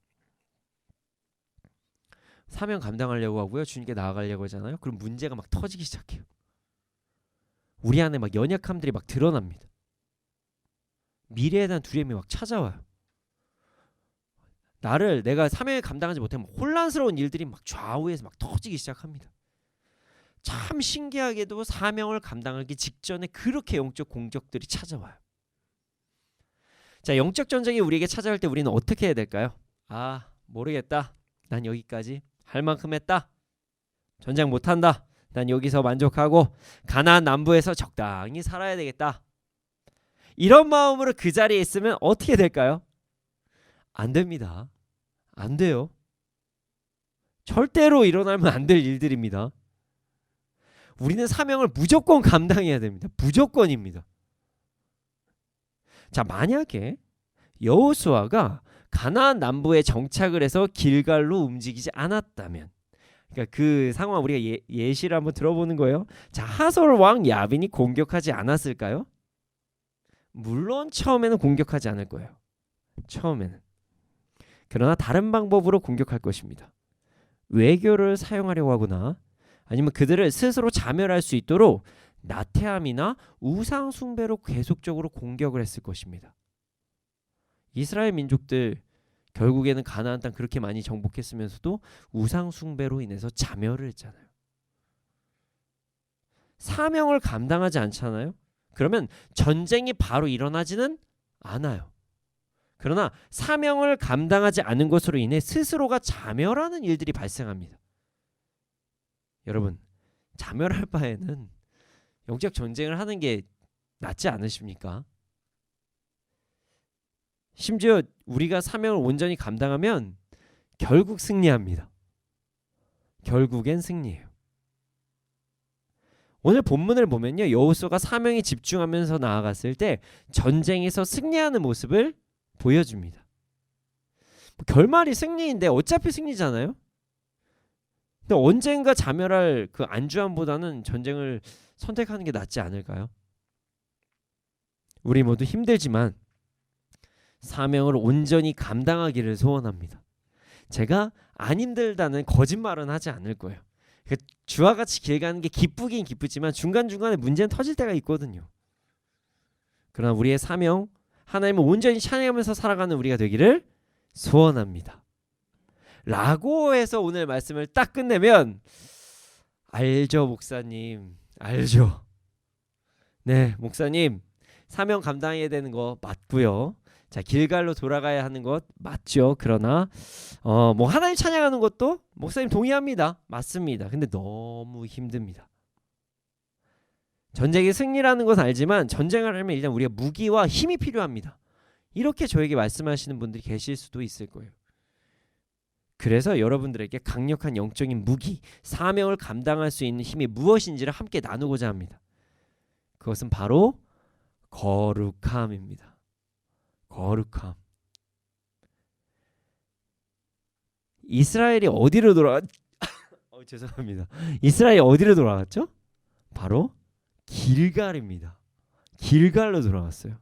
사명 감당하려고 하고요, 주님께 나아가려고 하잖아요. 그럼 문제가 막 터지기 시작해요. 우리 안에 막 연약함들이 막 드러납니다. 미래에 대한 두려움이 막 찾아와요. 내가 사명을 감당하지 못하면 혼란스러운 일들이 막 좌우에서 막 터지기 시작합니다. 참 신기하게도 사명을 감당하기 직전에 그렇게 영적 공격들이 찾아와요. 자, 영적 전쟁이 우리에게 찾아올 때 우리는 어떻게 해야 될까요? 모르겠다. 난 여기까지 할 만큼 했다. 전쟁 못한다. 난 여기서 만족하고 가나안 남부에서 적당히 살아야 되겠다. 이런 마음으로 그 자리에 있으면 어떻게 될까요? 안 됩니다. 안 돼요. 절대로 일어나면 안 될 일들입니다. 우리는 사명을 무조건 감당해야 됩니다. 무조건입니다. 자, 만약에 여호수아가 가나안 남부에 정착을 해서 길갈로 움직이지 않았다면, 그러니까 그 상황 우리가 예시를 한번 들어보는 거예요. 자, 하솔 왕 야빈이 공격하지 않았을까요? 물론 처음에는 공격하지 않을 거예요. 처음에는. 그러나 다른 방법으로 공격할 것입니다. 외교를 사용하려고 하거나 아니면 그들을 스스로 자멸할 수 있도록 나태함이나 우상 숭배로 계속적으로 공격을 했을 것입니다. 이스라엘 민족들 결국에는 가나안 땅 그렇게 많이 정복했으면서도 우상 숭배로 인해서 자멸을 했잖아요. 사명을 감당하지 않잖아요. 그러면 전쟁이 바로 일어나지는 않아요. 그러나 사명을 감당하지 않은 것으로 인해 스스로가 자멸하는 일들이 발생합니다. 여러분, 자멸할 바에는 영적 전쟁을 하는 게 낫지 않으십니까? 심지어 우리가 사명을 온전히 감당하면 결국 승리합니다. 결국엔 승리해요. 오늘 본문을 보면요, 여호수아가 사명에 집중하면서 나아갔을 때 전쟁에서 승리하는 모습을 보여줍니다. 결말이 승리인데 어차피 승리잖아요. 근데 언젠가 자멸할 그 안주함보다는 전쟁을 선택하는 게 낫지 않을까요? 우리 모두 힘들지만 사명을 온전히 감당하기를 소원합니다. 제가 안 힘들다는 거짓말은 하지 않을 거예요. 주와 같이 길 가는 게 기쁘긴 기쁘지만 중간중간에 문제는 터질 때가 있거든요. 그러나 우리의 사명, 하나님을 온전히 찬양하면서 살아가는 우리가 되기를 소원합니다. 라고 해서 오늘 말씀을 딱 끝내면, 알죠 목사님, 알죠. 네, 목사님 사명 감당해야 되는 거 맞고요. 자, 길갈로 돌아가야 하는 것 맞죠. 그러나 하나님 찬양하는 것도 목사님 동의합니다. 맞습니다. 근데 너무 힘듭니다. 전쟁의 승리라는 것은 알지만 전쟁을 하려면 일단 우리가 무기와 힘이 필요합니다. 이렇게 저에게 말씀하시는 분들이 계실 수도 있을 거예요. 그래서 여러분들에게 강력한 영적인 무기, 사명을 감당할 수 있는 힘이 무엇인지를 함께 나누고자 합니다. 그것은 바로 거룩함입니다. 거룩함. 이스라엘이 어디로 죄송합니다. 이스라엘이 어디로 돌아갔죠? 바로 길갈입니다. 길갈로 돌아갔어요.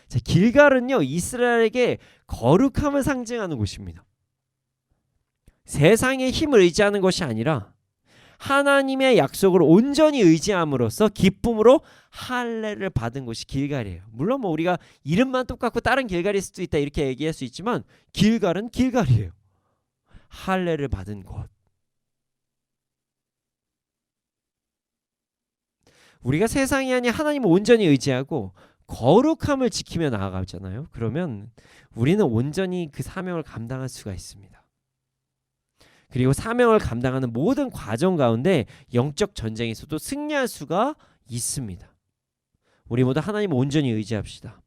자, 길갈은요, 이스라엘에게 거룩함을 상징하는 곳입니다. 세상의 힘을 의지하는 것이 아니라 하나님의 약속을 온전히 의지함으로써 기쁨으로 할례를 받은 곳이 길갈이에요. 물론 뭐 우리가 이름만 똑같고 다른 길갈일 수도 있다 이렇게 얘기할 수 있지만 길갈은 길갈이에요. 할례를 받은 곳. 우리가 세상이 아닌 하나님을 온전히 의지하고 거룩함을 지키며 나아가잖아요. 그러면 우리는 온전히 그 사명을 감당할 수가 있습니다. 그리고 사명을 감당하는 모든 과정 가운데 영적 전쟁에서도 승리할 수가 있습니다. 우리 모두 하나님을 온전히 의지합시다.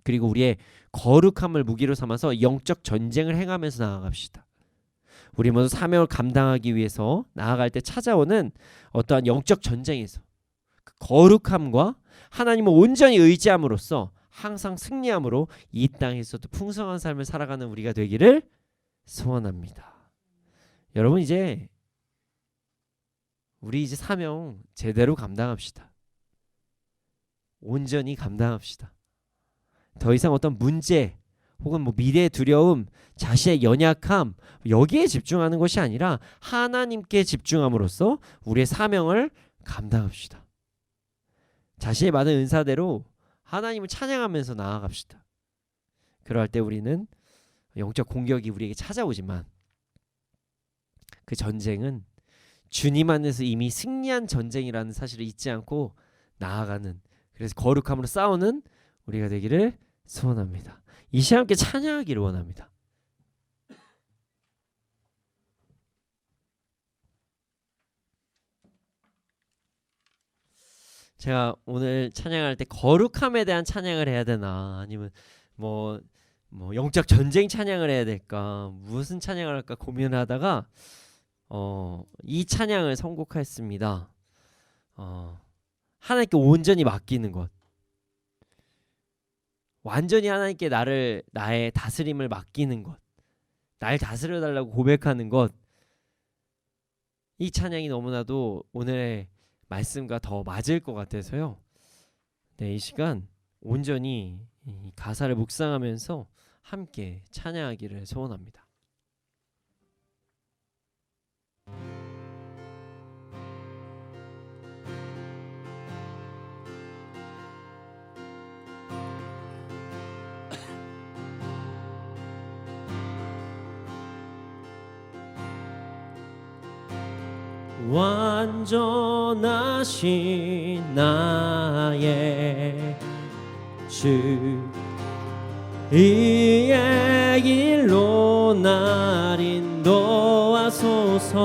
그리고 우리의 거룩함을 무기로 삼아서 영적 전쟁을 행하면서 나아갑시다. 우리 모두 사명을 감당하기 위해서 나아갈 때 찾아오는 어떠한 영적 전쟁에서 그 거룩함과 하나님을 온전히 의지함으로써 항상 승리함으로 이 땅에서도 풍성한 삶을 살아가는 우리가 되기를 소원합니다. 여러분 우리 이제 사명 제대로 감당합시다. 온전히 감당합시다. 더 이상 어떤 문제 혹은 뭐 미래의 두려움, 자신의 연약함 여기에 집중하는 것이 아니라 하나님께 집중함으로써 우리의 사명을 감당합시다. 자신의 많은 은사대로 하나님을 찬양하면서 나아갑시다. 그럴 때 우리는 영적 공격이 우리에게 찾아오지만 그 전쟁은 주님 안에서 이미 승리한 전쟁이라는 사실을 잊지 않고 나아가는, 그래서 거룩함으로 싸우는 우리가 되기를 소원합니다. 이 시간 함께 찬양하기를 원합니다. 제가 오늘 찬양할 때 거룩함에 대한 찬양을 해야 되나 아니면 뭐 영적 전쟁 찬양을 해야 될까 무슨 찬양을 할까 고민을 하다가 이 찬양을 선곡했습니다. 하나님께 온전히 맡기는 것, 완전히 하나님께 나의 다스림을 맡기는 것, 날 다스려달라고 고백하는 것, 이 찬양이 너무나도 오늘의 말씀과 더 맞을 것 같아서요. 네, 이 시간 온전히 이 가사를 묵상하면서 함께 찬양하기를 소원합니다. 완전하신 나의 주, 이의 길로 날 인도하소서.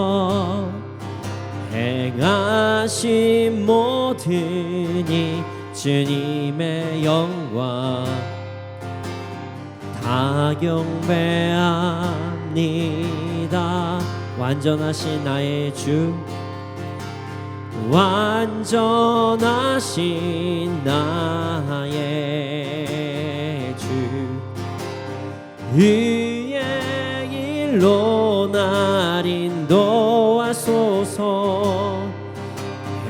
행하신 모든 이 주님의 영광 다 경배합니다. 완전하신 나의 주, 완전하신 나의 주, 의의 길로 날 인도하소서.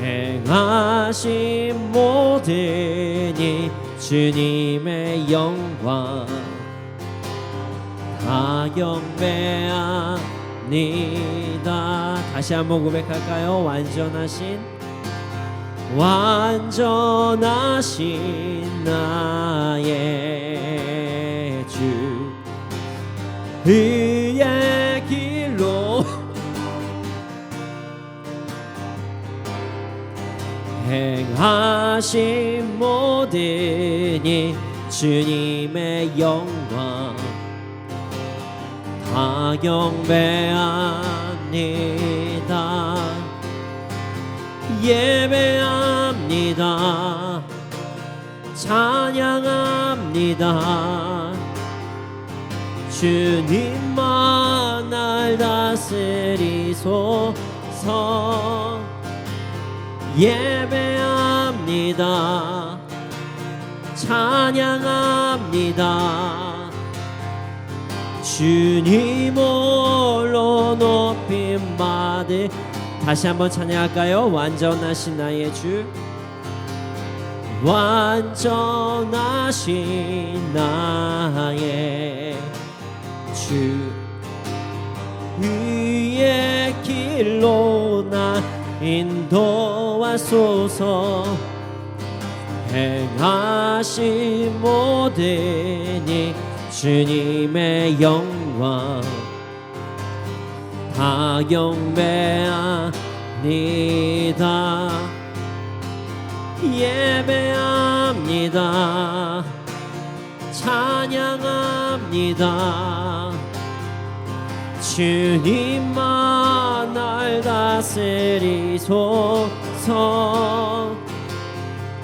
행하신 모든 이 주님의 영광 다 경배합니다. 다시 한번 고백할까요? 완전하신 나의 주, 의의 길로 행하신 모든 이 주님의 영광 다 경배합니다. 예배합니다. 찬양합니다. 주님만 날 다스리소서. 예배합니다. 찬양합니다. 주님 홀로 높임 받으. 다시 한번 찬양할까요? 완전하신 나의 주, 완전하신 나의 주, 위에 주의 길로 나 인도하소서. 행하신 모든 일 주님의 영광 다 경배합니다. 예배합니다. 찬양합니다. 주님만 날 다스리소서.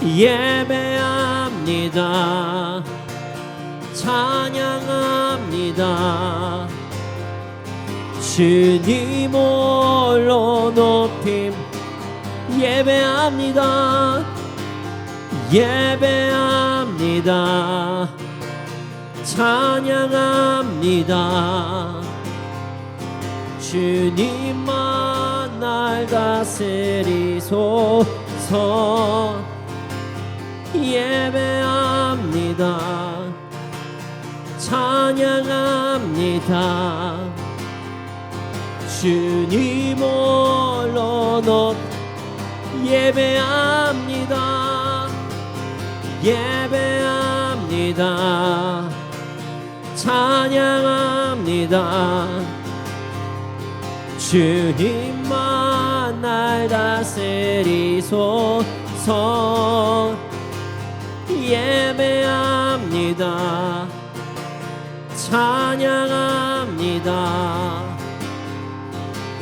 예배합니다. 찬양합니다. 주님 홀로 높임. 예배합니다. 예배합니다. 찬양합니다. 주님만 날 다스리소서. 예배합니다. 찬양합니다. 주님 홀로 높. 예배합니다. 예배합니다. 찬양합니다. 주님만 날 다스리소서. 예배합니다. 찬양합니다.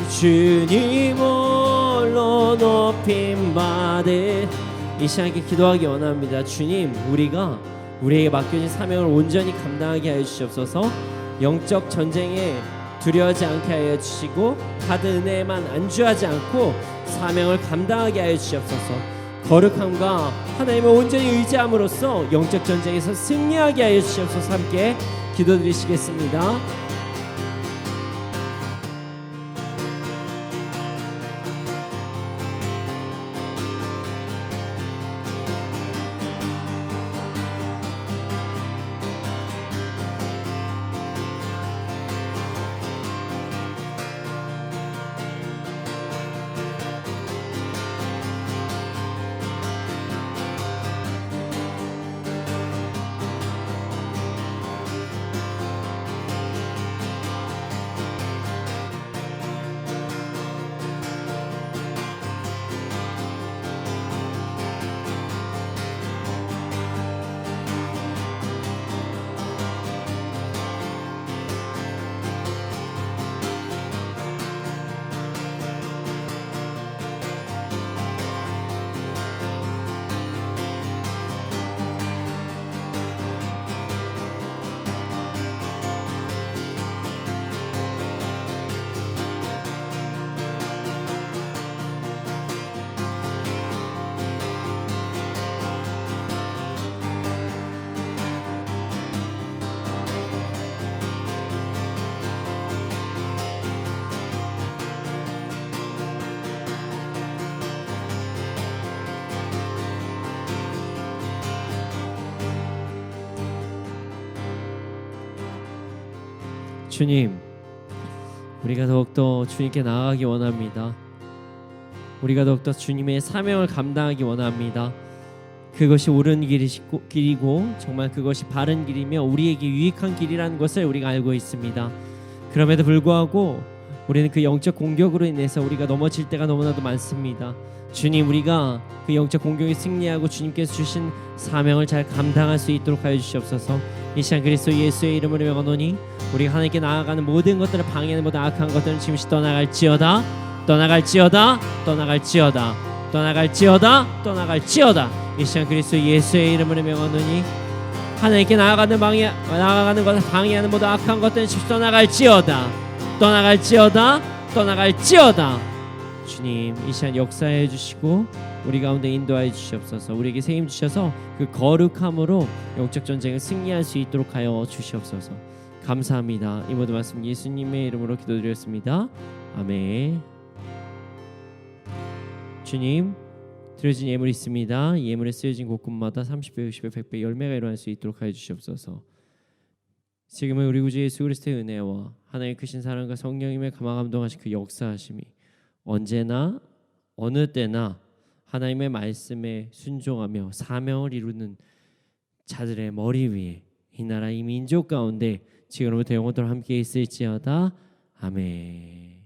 주님 홀로 높임 받을. 이 시간에 기도하기 원합니다. 주님, 우리가 우리에게 맡겨진 사명을 온전히 감당하게 하여 주시옵소서. 영적 전쟁에 두려워하지 않게 하여 주시고 받은 은혜에만 안주하지 않고 사명을 감당하게 하여 주시옵소서. 거룩함과 하나님을 온전히 의지함으로써 영적 전쟁에서 승리하게 하여 주시옵소서. 함께 기도드리시겠습니다. 주님, 우리가 더욱더 주님께 나아가기 원합니다. 우리가 더욱더 주님의 사명을 감당하기 원합니다. 그것이 옳은 길이고 정말 그것이 바른 길이며 우리에게 유익한 길이라는 것을 우리가 알고 있습니다. 그럼에도 불구하고 우리는 그 영적 공격으로 인해서 우리가 넘어질 때가 너무나도 많습니다. 주님, 우리가 그 영적 공격에 승리하고 주님께서 주신 사명을 잘 감당할 수 있도록 하여 주시옵소서. 이 시간 그리스도 예수의 이름으로 명하노니 우리가 하나님께 나아가는 모든 것들을 방해하는 모든 악한 것들은 지금시 떠나갈지어다. 떠나갈지어다. 떠나갈지어다. 떠나갈지어다. 떠나갈지어다. 이 시간 그리스도 예수의 이름으로 명하노니 하나님께 나아가는 것을 방해하는 모든 악한 것들은 지금시 떠나갈지어다. 떠나갈지어다. 떠나갈지어다. 주님, 이 시간 역사해 주시고 우리 가운데 인도하여 주시옵소서. 우리에게 새 힘 주셔서 그 거룩함으로 영적 전쟁을 승리할 수 있도록 하여 주시옵소서. 감사합니다. 이 모든 말씀 예수님의 이름으로 기도드렸습니다. 아멘. 주님, 드려진 예물이 있습니다. 이 예물에 쓰여진 곳곳마다 30배, 60배, 100배 열매가 일어날 수 있도록 하여 주시옵소서. 지금은 우리 구주 예수 그리스도의 은혜와 하나님의 크신 사랑과 성령님의 감화 감동하신 그 역사하심이 언제나 어느 때나 하나님의 말씀에 순종하며 사명을 이루는 자들의 머리 위에 이 나라 이 민족 가운데 지금부터 영원토록 함께 있을지어다. 아멘.